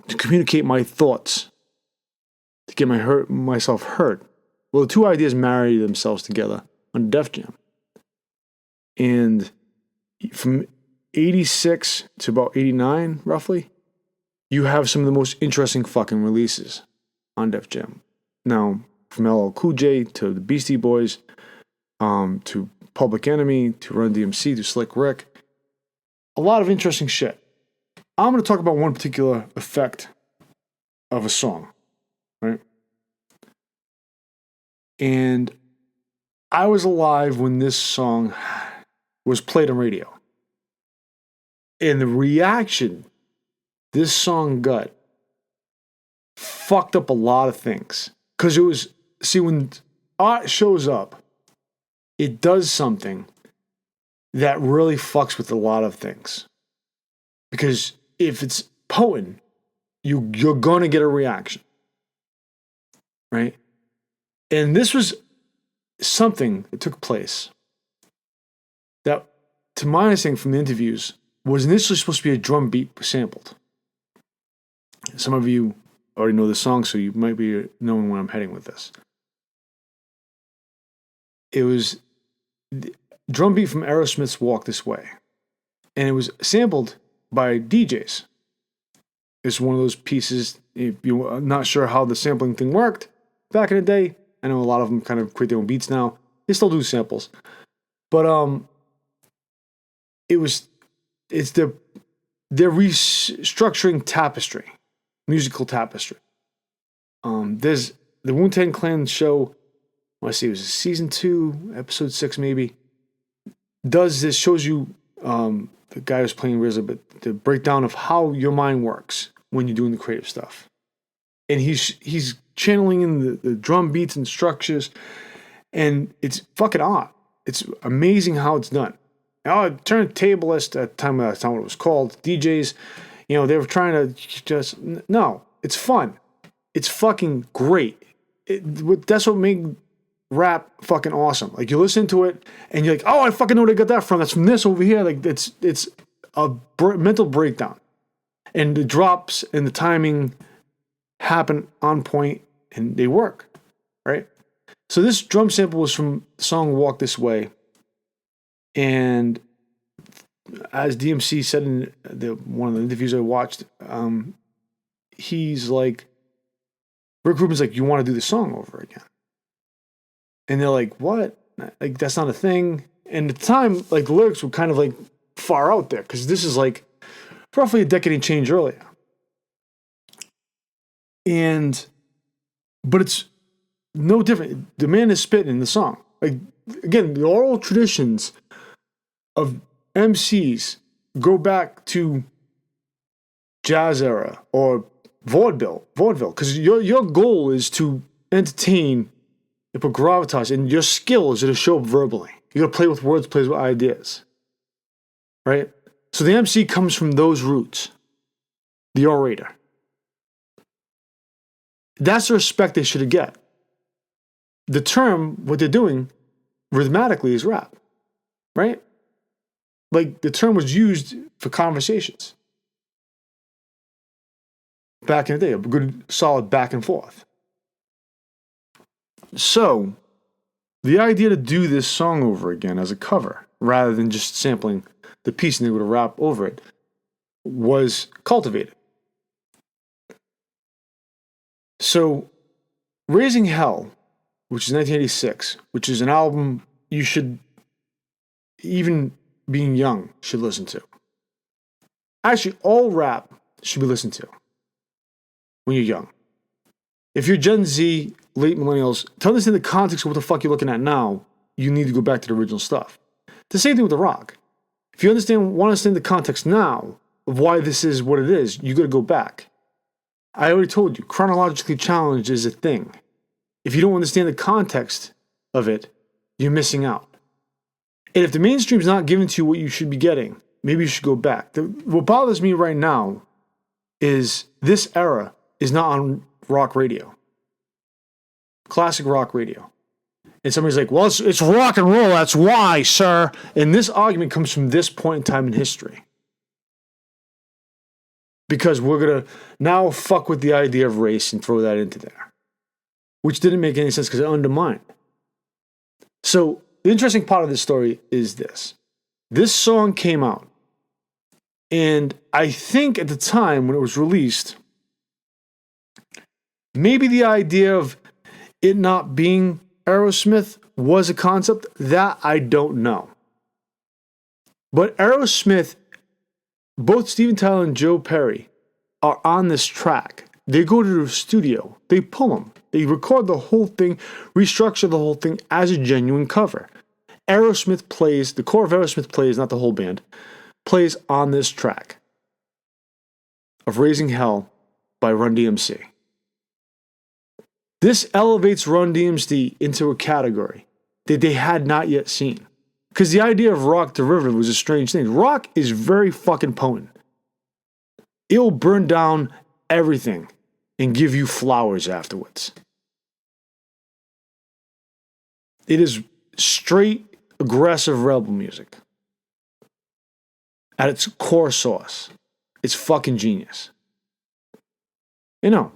To communicate my thoughts, to get myself heard. Well, the two ideas marry themselves together on Def Jam. And from 86 to about 89, roughly, you have some of the most interesting fucking releases on Def Jam. Now, from LL Cool J to the Beastie Boys, to Public Enemy, to Run DMC, to Slick Rick. A lot of interesting shit. I'm going to talk about one particular effect of a song, right? And I was alive when this song was played on radio. And the reaction this song got fucked up a lot of things. Because it was, see, when art shows up, it does something that really fucks with a lot of things. Because if it's potent, you're going to get a reaction. Right? And this was something that took place that, to my understanding from the interviews, was initially supposed to be a drum beat sampled. Some of you already know the song, so you might be knowing where I'm heading with this. It was the drum beat from Aerosmith's Walk This Way. And it was sampled by DJs. It's one of those pieces, if you're not sure how the sampling thing worked, back in the day, I know a lot of them kind of create their own beats now. They still do samples. But they're restructuring tapestry, musical tapestry. There's the Wu-Tang Clan show, let's see, it was season 2, episode 6 maybe, does this, shows you the guy who's playing RZA, but the breakdown of how your mind works when you're doing the creative stuff. And he's channeling in the drum beats and structures, and it's fucking art. It's amazing how it's done. Turntablists at the time, that's not what it was called. DJs, they were trying to just, no, it's fun. It's fucking great. That's what made rap fucking awesome. Like, you listen to it and you're like, oh, I fucking know where they got that from. That's from this over here. Like, it's a mental breakdown. And the drops and the timing happen on point and they work, right? So this drum sample was from the song Walk This Way. And as DMC said in one of the interviews I watched, he's like, Rick Rubin's like, you want to do the song over again? And they're like, what? Like, that's not a thing. And at the time, like, the lyrics were kind of like far out there, because this is like roughly a decade and change earlier. But it's no different. The man is spitting in the song. Like, again, the oral traditions of MCs go back to jazz era or vaudeville, because your goal is to entertain and put gravitas, and your skill is to show up verbally. You got to play with words, play with ideas, right? So the MC comes from those roots, the orator. That's the respect they should get. The term, what they're doing rhythmatically, is rap, right? Like, the term was used for conversations back in the day, a good solid back and forth. So, the idea to do this song over again as a cover, rather than just sampling the piece and they would rap over it, was cultivated. So, Raising Hell, which is 1986, which is an album you should, even being young, should listen to. Actually, all rap should be listened to when you're young. If you're Gen Z, late millennials, to understand the context of what the fuck you're looking at now, you need to go back to the original stuff. The same thing with the rock. If you want to understand the context now of why this is what it is, you got to go back. I already told you, chronologically challenged is a thing. If you don't understand the context of it, you're missing out. And if the mainstream's not giving to you what you should be getting, maybe you should go back. What bothers me right now is this era is not on rock radio. Classic rock radio. And somebody's like, well, it's rock and roll, that's why, sir. And this argument comes from this point in time in history. Because we're going to now fuck with the idea of race and throw that into there. Which didn't make any sense because it undermined. So, the interesting part of this story is this. This song came out. And I think at the time when it was released, maybe the idea of it not being Aerosmith was a concept. That I don't know. But Aerosmith both Steven Tyler and Joe Perry are on this track. They go to the studio, they pull them, they record the whole thing, restructure the whole thing as a genuine cover. Aerosmith plays, the core of Aerosmith plays, not the whole band, plays on this track of Raising Hell by Run DMC. This elevates Run DMC into a category that they had not yet seen. Because the idea of rock derivative was a strange thing. Rock is very fucking potent. It will burn down everything and give you flowers afterwards. It is straight, aggressive rebel music. At its core source. It's fucking genius. You know.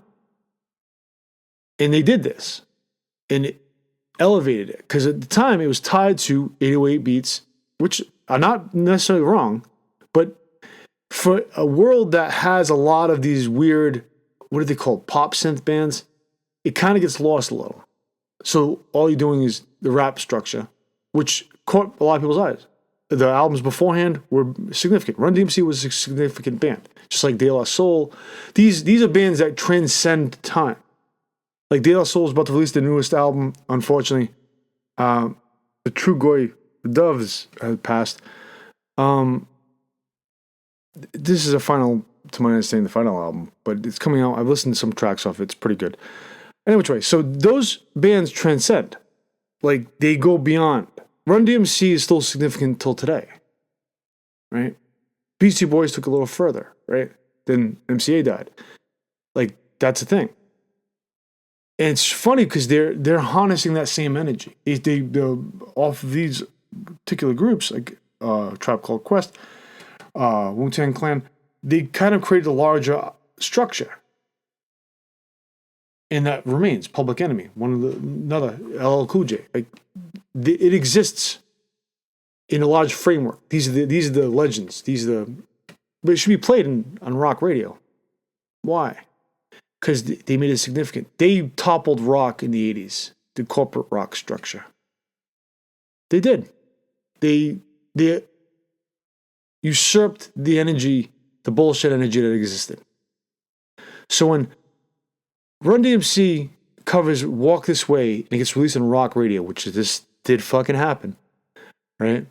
And they did this. And it elevated it. Because at the time, it was tied to 808 beats, which are not necessarily wrong. But for a world that has a lot of these weird, what are they called, pop synth bands, it kind of gets lost a little. So all you're doing is the rap structure, which caught a lot of people's eyes. The albums beforehand were significant. Run DMC was a significant band, just like De La Soul. These are bands that transcend time. Like De La Soul is about to release the newest album. Unfortunately, the True Goy, the Doves, have passed. This is a final, to my understanding, the final album, but it's coming out. I've listened to some tracks off it. It's pretty good. Anyway, so those bands transcend. Like, they go beyond. Run DMC is still significant till today, right? Beastie Boys took a little further, right? Then MCA died. Like, that's a thing. And it's funny because they're harnessing that same energy. They off of these particular groups, like Tribe Called Quest, Wu-Tang Clan, they kind of created a larger structure. And that remains Public Enemy, another LL Cool J. Like, it exists in a large framework. These are the legends. But it should be played on rock radio. Why? Because they made it significant. They toppled rock in the 80s, the corporate rock structure. They did. They usurped the energy, the bullshit energy that existed. So when Run DMC covers Walk This Way and it gets released on rock radio, which this did fucking happen, right?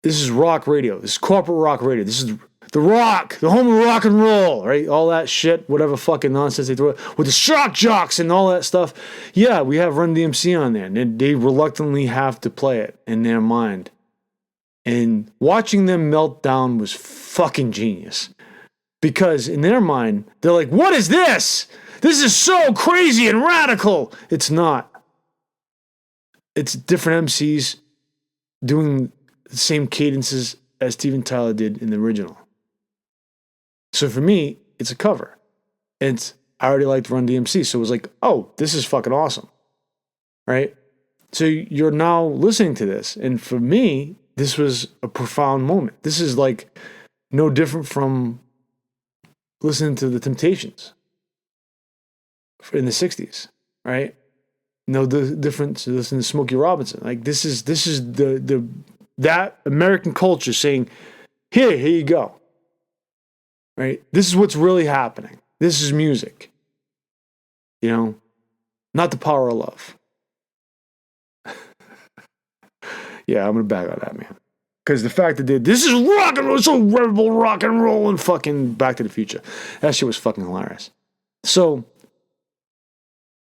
This is rock radio. This is corporate rock radio. This is the rock, the home of rock and roll, right? All that shit, whatever fucking nonsense they throw with the shock jocks and all that stuff. Yeah, we have Run DMC on there, and they reluctantly have to play it in their mind. And watching them melt down was fucking genius. Because in their mind, they're like, what is this? This is so crazy and radical. It's not. It's different MCs doing the same cadences as Steven Tyler did in the original. So for me, it's a cover. And I already liked Run DMC, so it was like, oh, this is fucking awesome. Right? So you're now listening to this. And for me, this was a profound moment. This is like no different from listening to the Temptations in the 60s, right? No different to listening to Smokey Robinson. Like, this is that American culture saying, here you go. Right? This is what's really happening. This is music. You know? Not the power of love. Yeah, I'm gonna bag on that, man. Because the fact that this is rock and roll, so rebel rock and roll and fucking Back to the Future. That shit was fucking hilarious. So,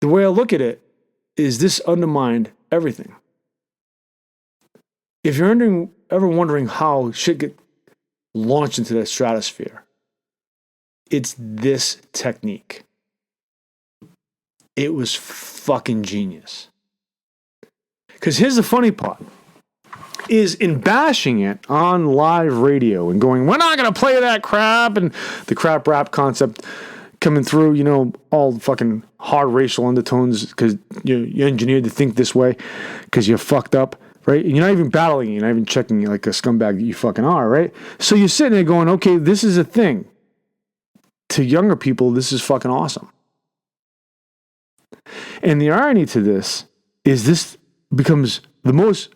the way I look at it is this undermined everything. If you're ever wondering how shit get launched into that stratosphere, it's this technique. It was fucking genius. Because here's the funny part. Is in bashing it on live radio and going, we're not going to play that crap, and the crap rap concept coming through, you know, all fucking hard racial undertones because you're engineered to think this way because you're fucked up, right? And you're not even battling, you're not even checking like a scumbag that you fucking are, right? So you're sitting there going, okay, this is a thing. To younger people, this is fucking awesome. And the irony to this is this becomes the most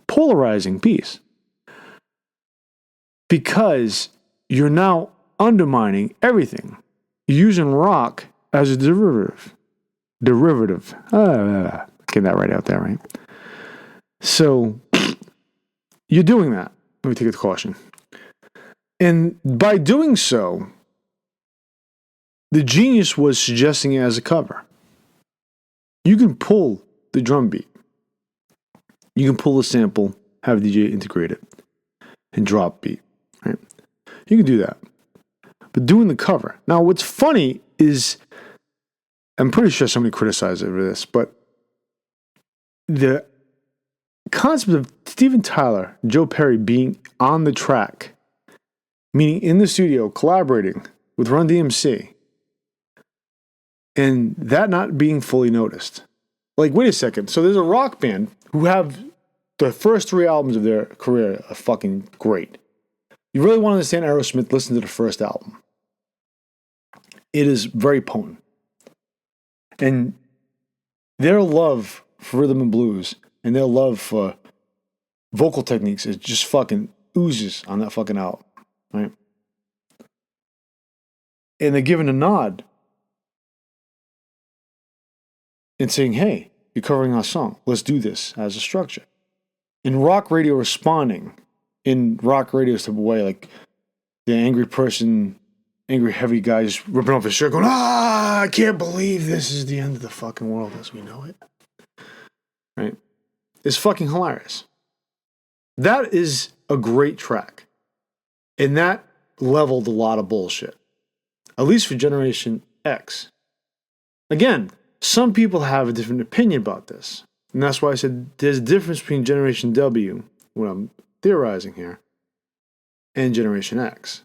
polarizing piece. Because you're now undermining everything. You're using rock as a derivative. Get that right out there, right? So you're doing that. Let me take it to caution. And by doing so, the genius was suggesting it as a cover. You can pull the drum beat. You can pull a sample, have the DJ integrate it, and drop beat. Right? You can do that. But doing the cover. Now, what's funny is, I'm pretty sure somebody criticized over this, but the concept of Steven Tyler, Joe Perry being on the track, meaning in the studio, collaborating with Run DMC, and that not being fully noticed. Like, wait a second. So there's a rock band who have the first 3 albums of their career are fucking great. You really want to understand Aerosmith, listen to the first album. It is very potent. And their love for rhythm and blues and their love for vocal techniques is just fucking oozes on that fucking album, right? And they're giving a nod and saying, hey, you're covering our song. Let's do this as a structure. And rock radio responding in rock radio's type of way, like the angry person, angry heavy guy just ripping off his shirt going, I can't believe this is the end of the fucking world as we know it. Right? It's fucking hilarious. That is a great track. And that leveled a lot of bullshit. At least for Generation X. Again, some people have a different opinion about this. And that's why I said there's a difference between Generation W, what I'm theorizing here, and Generation X.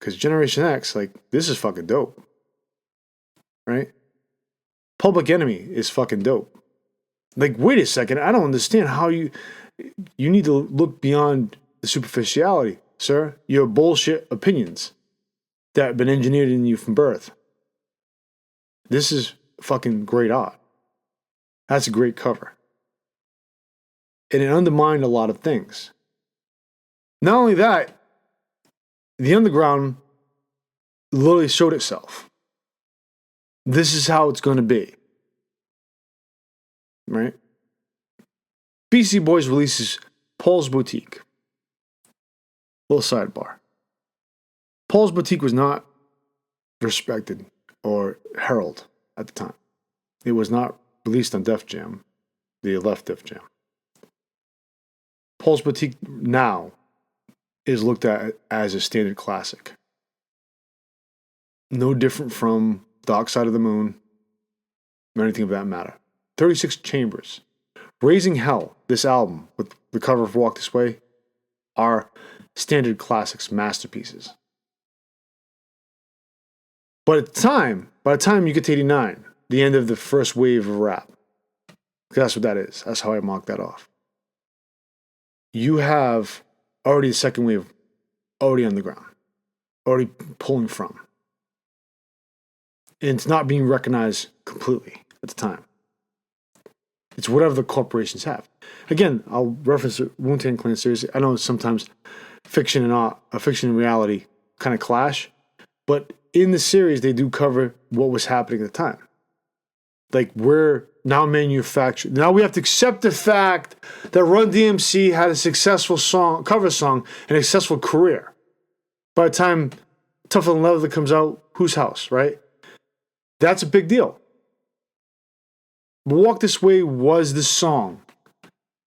Because Generation X, like, this is fucking dope. Right? Public Enemy is fucking dope. Like, wait a second, I don't understand how you need to look beyond the superficiality, sir. Your bullshit opinions that have been engineered in you from birth. This is fucking great art. That's a great cover. And it undermined a lot of things. Not only that, the underground literally showed itself. This is how it's going to be. Right? Beastie Boys releases Paul's Boutique. Little sidebar. Paul's Boutique was not respected or heralded at the time. It was not released on Def Jam. They left Def Jam. Paul's Boutique now is looked at as a standard classic. No different from Dark Side of the Moon or anything of that matter. 36 Chambers. Raising Hell, this album, with the cover of Walk This Way, are standard classics, masterpieces. But at the time, by the time you get to 89, the end of the first wave of rap, that's what that is. That's how I mark that off. You have already the second wave already on the ground, already pulling from. And it's not being recognized completely at the time. It's whatever the corporations have. Again, I'll reference the Wu-Tang Clan series. I know sometimes fiction and reality kind of clash, but in the series, they do cover what was happening at the time. Like, we're now manufactured. Now we have to accept the fact that Run DMC had a successful cover song, and a successful career. By the time Tougher Than Leather comes out, Whose House, right? That's a big deal. Walk This Way was the song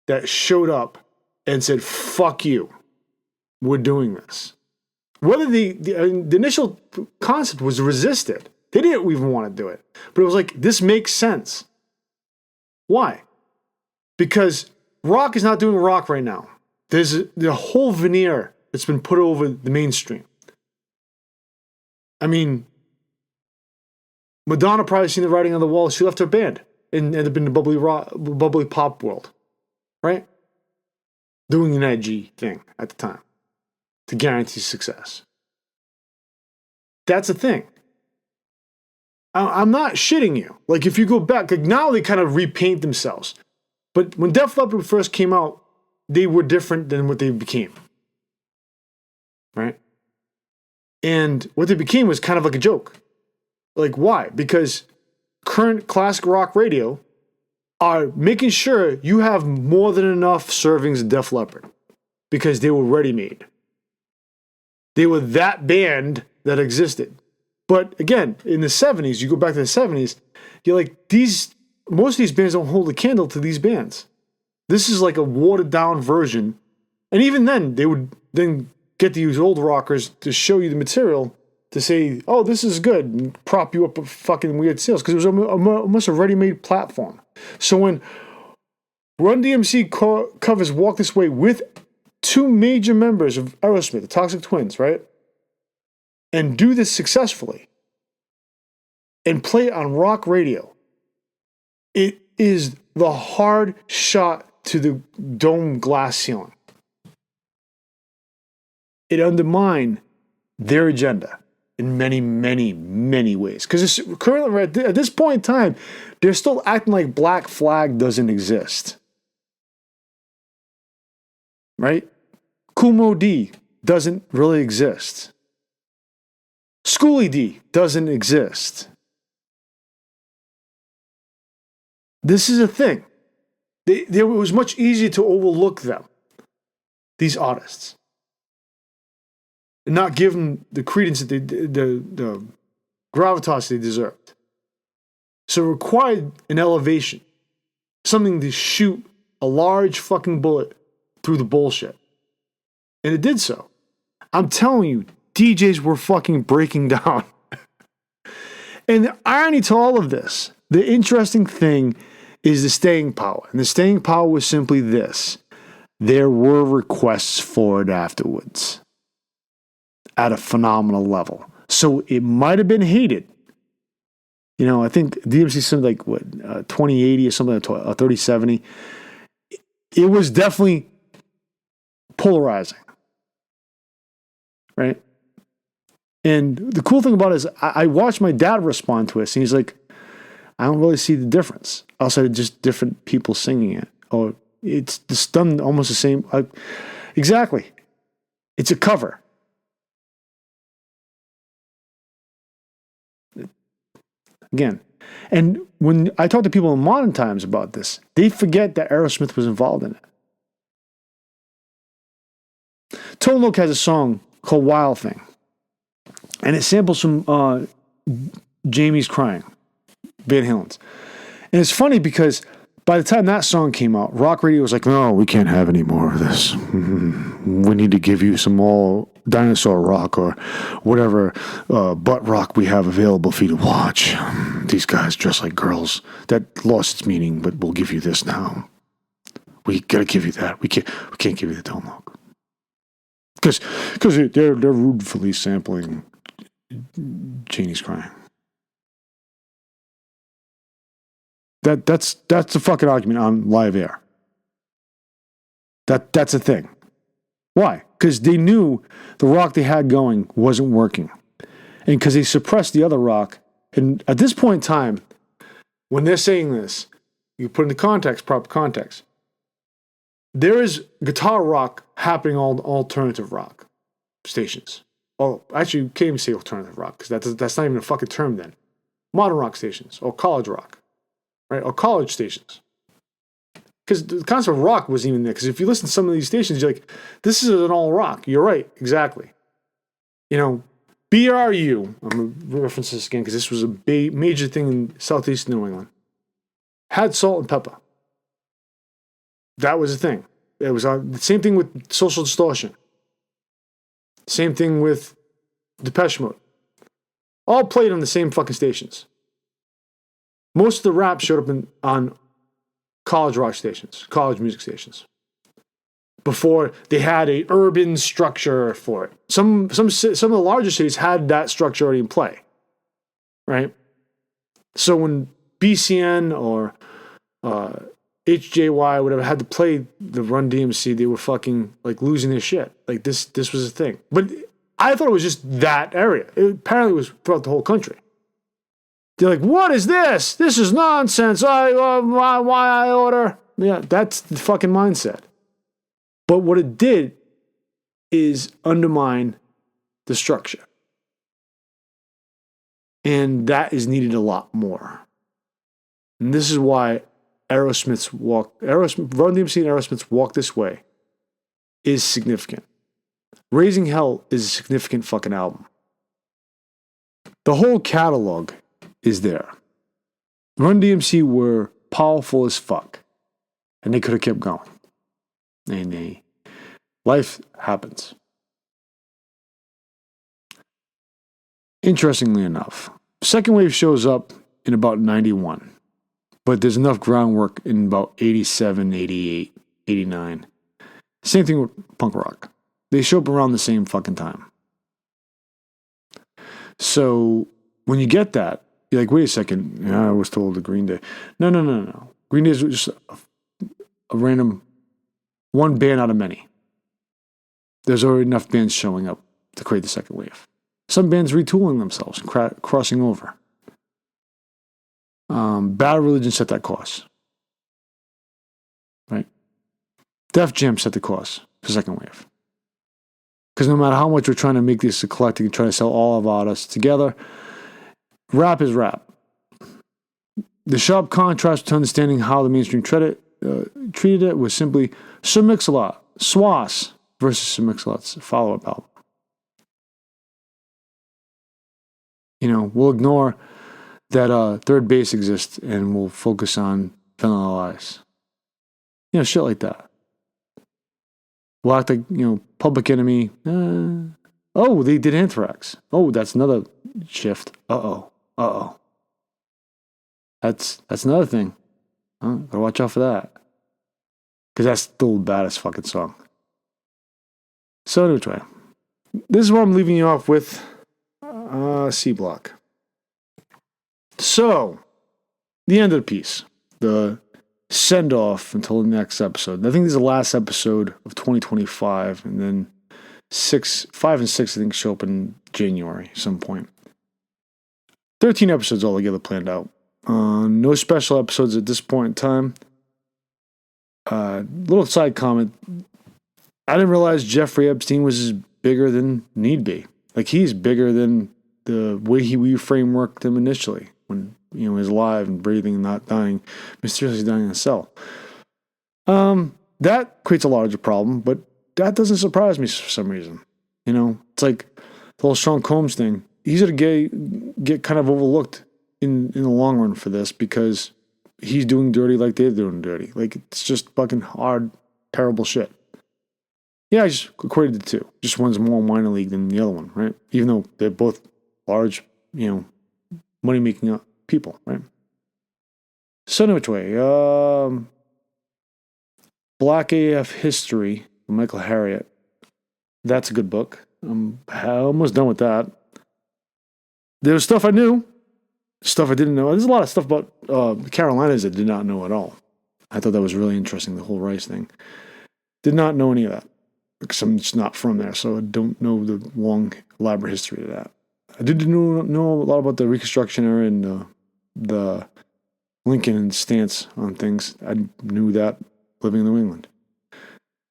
that showed up and said, fuck you. We're doing this. Whether the initial concept was resisted. They didn't even want to do it. But it was like, this makes sense. Why? Because rock is not doing rock right now. There's a whole veneer that's been put over the mainstream. I mean, Madonna probably seen the writing on the wall. She left her band and ended up in the bubbly pop world. Right? Doing an edgy thing at the time to guarantee success. That's a thing. I'm not shitting you. Like, if you go back, like, now they kind of repaint themselves. But when Def Leppard first came out, they were different than what they became. Right? And what they became was kind of like a joke. Like, why? Because current classic rock radio are making sure you have more than enough servings of Def Leppard because they were ready-made. They were that band that existed. But again, in the 70s, you go back to the 70s, you're like, most of these bands don't hold a candle to these bands. This is like a watered-down version. And even then, they would then get these old rockers to show you the material to say, oh, this is good, and prop you up with fucking weird sales, because it was almost a ready-made platform. So when Run DMC covers Walk This Way with two major members of Aerosmith, the Toxic Twins, right? And do this successfully and play it on rock radio, it is the hard shot to the dome glass ceiling. It undermined their agenda in many, many, many ways. Because currently, at this point in time, they're still acting like Black Flag doesn't exist. Right? Kumo D doesn't really exist. Schoolie D doesn't exist. This is a thing. It was much easier to overlook them, these artists, and not give them the credence that the gravitas they deserved. So it required an elevation, something to shoot a large fucking bullet through the bullshit. And it did so. I'm telling you, DJs were fucking breaking down. And the irony to all of this, the interesting thing is the staying power. And the staying power was simply this. There were requests for it afterwards at a phenomenal level. So it might have been hated. You know, I think DMC something like, 2080 or something, 3070. It was definitely polarizing. Right? And the cool thing about it is I watched my dad respond to it, and he's like, I don't really see the difference outside of just different people singing it. Or it's just done almost the same. Exactly. It's a cover. Again. And when I talk to people in modern times about this, they forget that Aerosmith was involved in it. Tone Loc has a song called Wild Thing. And it samples from Jamie's Crying, Van Halen's. And it's funny because by the time that song came out, rock radio was like, no, we can't have any more of this. We need to give you some more dinosaur rock or whatever butt rock we have available for you to watch. These guys dress like girls. That lost its meaning, but we'll give you this now. We gotta give you that. We can't give you the Tone Loc. Because they're ruefully sampling Janie's Crying. That's the fucking argument on live air. That's a thing. Why? Because they knew the rock they had going wasn't working. And because they suppressed the other rock. And at this point in time, when they're saying this, you put into context, proper context. There is guitar rock happening on alternative rock stations. Oh, actually, you can't even say alternative rock because that's not even a fucking term then. Modern rock stations or college rock, right? Or college stations. Because the concept of rock wasn't even there. Because if you listen to some of these stations, you're like, this is an all rock. You're right, exactly. You know, BRU, I'm going to reference this again because this was a major thing in Southeast New England, had Salt and Pepper. That was a thing. It was the same thing with Social Distortion. Same thing with Depeche Mode. All played on the same fucking stations. Most of the rap showed up on college rock stations, college music stations. Before they had a urban structure for it. Some of the larger cities had that structure already in play. Right? So when BCN or HJY, whatever, had to play the Run DMC, they were fucking like losing their shit. Like this was a thing. But I thought it was just that area. It apparently was throughout the whole country. They're like, what is this? This is nonsense. Why I order? Yeah, that's the fucking mindset. But what it did is undermine the structure. And that is needed a lot more. And this is why Run DMC and Aerosmith's Walk This Way is significant. Raising Hell is a significant fucking album. The whole catalog is there. Run DMC were powerful as fuck. And they could have kept going. And life happens. Interestingly enough, second wave shows up in about 91. But there's enough groundwork in about 87, 88, 89. Same thing with punk rock. They show up around the same fucking time. So when you get that, you're like, wait a second. I was told the Green Day. No. Green Day is just a random one band out of many. There's already enough bands showing up to create the second wave. Some bands retooling themselves and crossing over. Bad Religion set that course. Right? Def Jam set the course for second wave. Because no matter how much we're trying to make this eclectic and try to sell all of artists together, rap is rap. The sharp contrast to understanding how the mainstream treated it was simply Sir Mix-a-Lot, Swass versus Sir Mix-a-Lot's follow-up album. We'll ignore that third bass exists and we'll focus on Vanilla Lies. Shit like that. We'll act like, Public Enemy. Oh, they did Anthrax. Oh, that's another shift. Uh-oh. That's another thing. Gotta watch out for that. Because that's still the baddest fucking song. So anyway, this is what I'm leaving you off with. C Block. So, the end of the piece. The send-off until the next episode. I think this is the last episode of 2025. And then 5 and 6, I think, show up in January at some point. 13 episodes altogether planned out. No special episodes at this point in time. Little side comment. I didn't realize Jeffrey Epstein was bigger than need be. Like, he's bigger than the way we frameworked him initially. When, he was alive and breathing and not dying, mysteriously dying in a cell. That creates a larger problem, but that doesn't surprise me for some reason. It's like the whole Sean Combs thing. He's going to get kind of overlooked in the long run for this because he's doing dirty like they're doing dirty. Like, it's just fucking hard, terrible shit. Yeah, I just equated the two. Just one's more minor league than the other one, right? Even though they're both large, money-making people, right? So, which way? Black AF History, Michael Harriot. That's a good book. I'm almost done with that. There was stuff I knew, stuff I didn't know. There's a lot of stuff about the Carolinas I did not know at all. I thought that was really interesting, the whole rice thing. Did not know any of that, because I'm just not from there, so I don't know the long, elaborate history of that. I did know a lot about the Reconstruction era and the Lincoln stance on things. I knew that living in New England.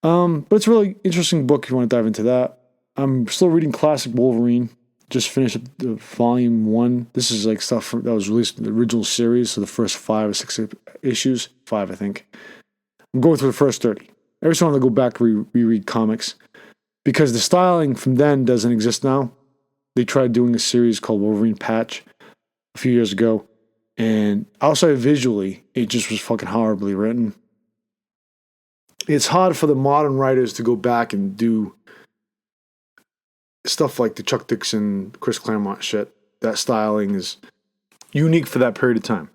But it's a really interesting book if you want to dive into that. I'm still reading Classic Wolverine. Just finished the volume 1. This is like stuff that was released in the original series, so the first 5 or 6 issues. 5, I think. I'm going through the first 30. Every so often I go back and reread comics. Because the styling from then doesn't exist now. They tried doing a series called Wolverine Patch a few years ago. And outside visually, it just was fucking horribly written. It's hard for the modern writers to go back and do stuff like the Chuck Dixon, Chris Claremont shit. That styling is unique for that period of time.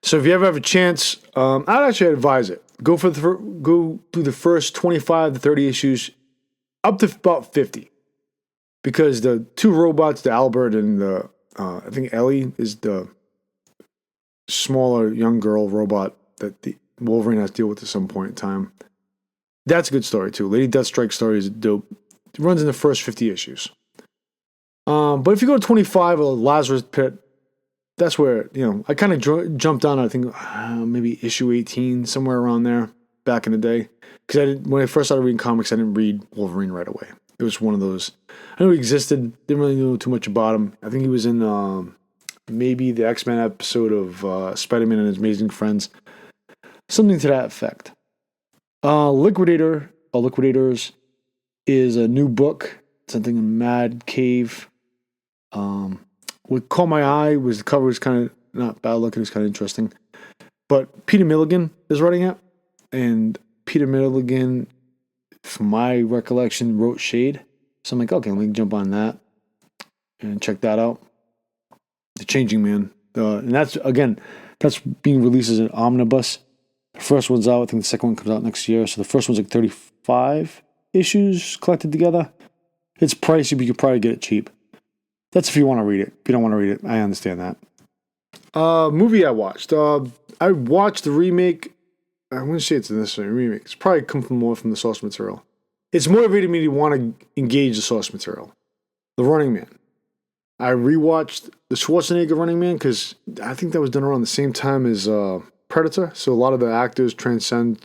So if you ever have a chance, I'd actually advise it. Go through the first 25 to 30 issues, up to about 50. Because the two robots, the Albert and the, I think Ellie is the smaller young girl robot that the Wolverine has to deal with at some point in time. That's a good story too. Lady Deathstrike's story is dope. It runs in the first 50 issues. But if you go to 25 or Lazarus Pit, that's where, I kind of jumped on, I think, maybe issue 18, somewhere around there, back in the day. Because when I first started reading comics, I didn't read Wolverine right away. It was one of those, I knew he existed, didn't really know too much about him. I think he was in maybe the X-Men episode of Spider-Man and His Amazing Friends. Something to that effect. Liquidators is a new book. Something in Mad Cave. What caught my eye was the cover was kind of not bad looking. It's kind of interesting. But Peter Milligan is writing it. And Peter Milligan, from my recollection, wrote Shade. So I'm like, okay, let me jump on that and check that out. The Changing Man. And that's being released as an omnibus. The first one's out. I think the second one comes out next year. So the first one's like 35 issues collected together. It's pricey, but you could probably get it cheap. That's if you want to read it. If you don't want to read it, I understand that. Movie I watched. I watched the remake. I wouldn't say it's a necessary remake. It's probably come from more from the source material. It's motivated me to want to engage the source material. The Running Man. I rewatched the Schwarzenegger Running Man because I think that was done around the same time as Predator. So a lot of the actors transcend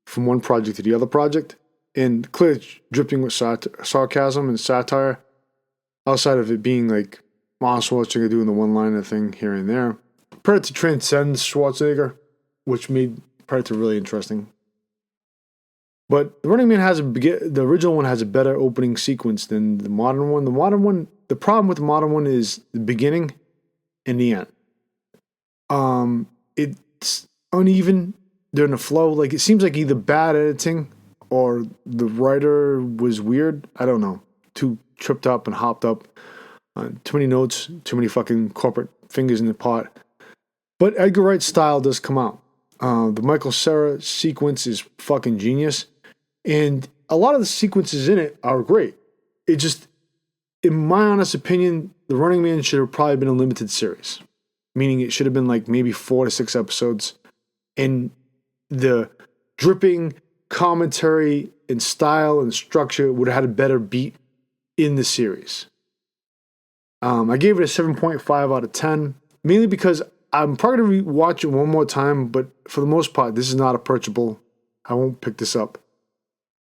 from one project to the other project. And clearly it's dripping with sarcasm and satire. Outside of it being like Arnold Schwarzenegger doing the one-liner thing here and there. Predator transcends Schwarzenegger, which made Predator really interesting. But the Running Man the original one has a better opening sequence than the modern one. The problem with the modern one is the beginning and the end. It's uneven during the flow. Like it seems like either bad editing or the writer was weird. I don't know. Too tripped up and hopped up. Too many notes, too many fucking corporate fingers in the pot. But Edgar Wright's style does come out. The Michael Cera sequence is fucking genius. And a lot of the sequences in it are great. It just, in my honest opinion, The Running Man should have probably been a limited series. Meaning it should have been like maybe 4 to 6 episodes. And the dripping commentary and style and structure would have had a better beat in the series. I gave it a 7.5 out of 10, mainly because I'm probably going to rewatch it one more time, but for the most part, this is not approachable. I won't pick this up.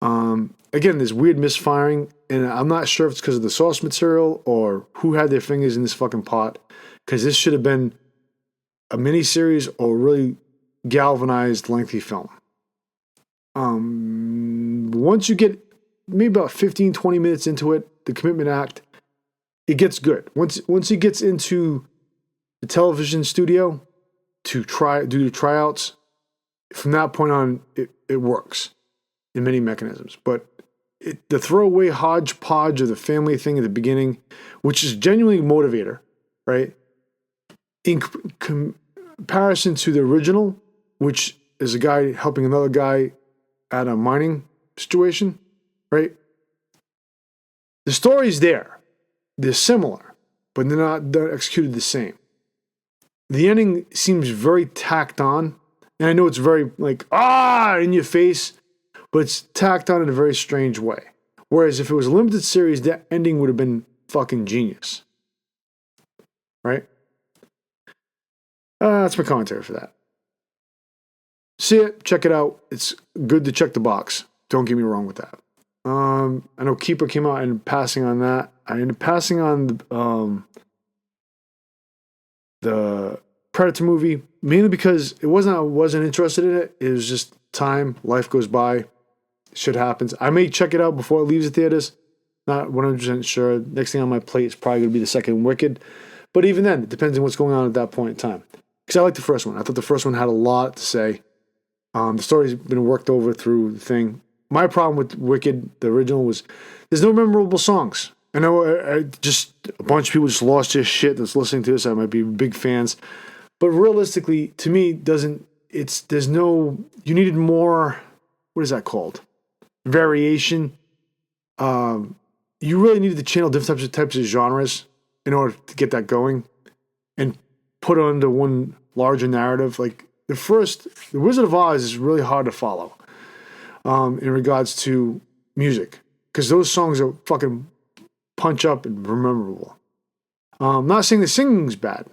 Again, there's weird misfiring, and I'm not sure if it's because of the source material or who had their fingers in this fucking pot, because this should have been a miniseries or a really galvanized, lengthy film. Once you get maybe about 15, 20 minutes into it, the Commitment Act, it gets good. Once he gets into the television studio to do the tryouts, from that point on, it works in many mechanisms. But the throwaway hodgepodge of the family thing at the beginning, which is genuinely a motivator, right? In comparison to the original, which is a guy helping another guy at a mining situation, right? The story's there. They're similar, but they're executed the same. The ending seems very tacked on, and I know it's very like, in your face, but it's tacked on in a very strange way. Whereas if it was a limited series, that ending would have been fucking genius. Right? That's my commentary for that. See it, check it out. It's good to check the box. Don't get me wrong with that. I know Keeper came out and passing on that. I ended up passing on the Predator movie, mainly because I wasn't interested in it. It was just time. Life goes by. Shit happens. I may check it out before it leaves the theaters. Not 100% sure. Next thing on my plate is probably going to be the second Wicked. But even then, it depends on what's going on at that point in time. Because I like the first one. I thought the first one had a lot to say. The story's been worked over through the thing. My problem with Wicked, the original, was there's no memorable songs. I know just a bunch of people just lost their shit that's listening to this. I might be big fans. But realistically, to me, you needed more, what is that called? Variation. You really needed to channel different types of genres in order to get that going and put it under one larger narrative. Like The Wizard of Oz is really hard to follow in regards to music, because those songs are fucking punch up and memorable. I'm not saying the singing's bad.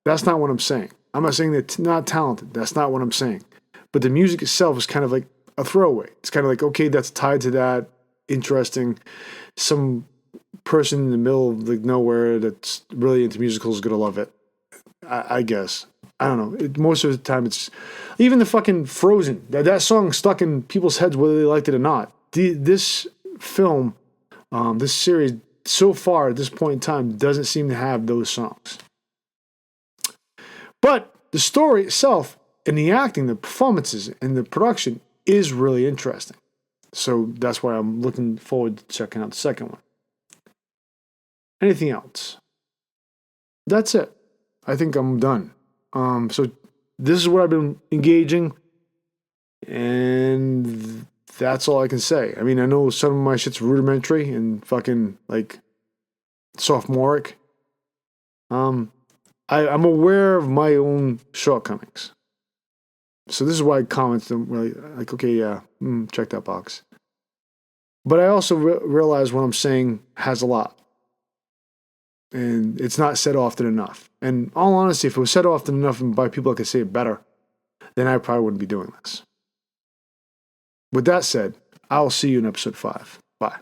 That's not what I'm saying. I'm not saying they're not talented. That's not what I'm saying. But the music itself is kind of like a throwaway. It's kind of like, okay, that's tied to that. Interesting. Some person in the middle of like nowhere that's really into musicals is going to love it. I guess. I don't know. Most of the time, it's even the fucking Frozen. That song stuck in people's heads whether they liked it or not. This film, this series, so far at this point in time, doesn't seem to have those songs. But the story itself and the acting, the performances, and the production is really interesting. So that's why I'm looking forward to checking out the second one. Anything else? That's it. I think I'm done. So this is what I've been engaging, and that's all I can say. I mean, I know some of my shit's rudimentary and fucking like sophomoric. I'm aware of my own shortcomings. So this is why comments don't really like. Okay, yeah, check that box. But I also realize what I'm saying has a lot. And it's not said often enough. And all honesty, if it was said often enough and by people that could say it better, then I probably wouldn't be doing this. With that said, I'll see you in episode 5. Bye.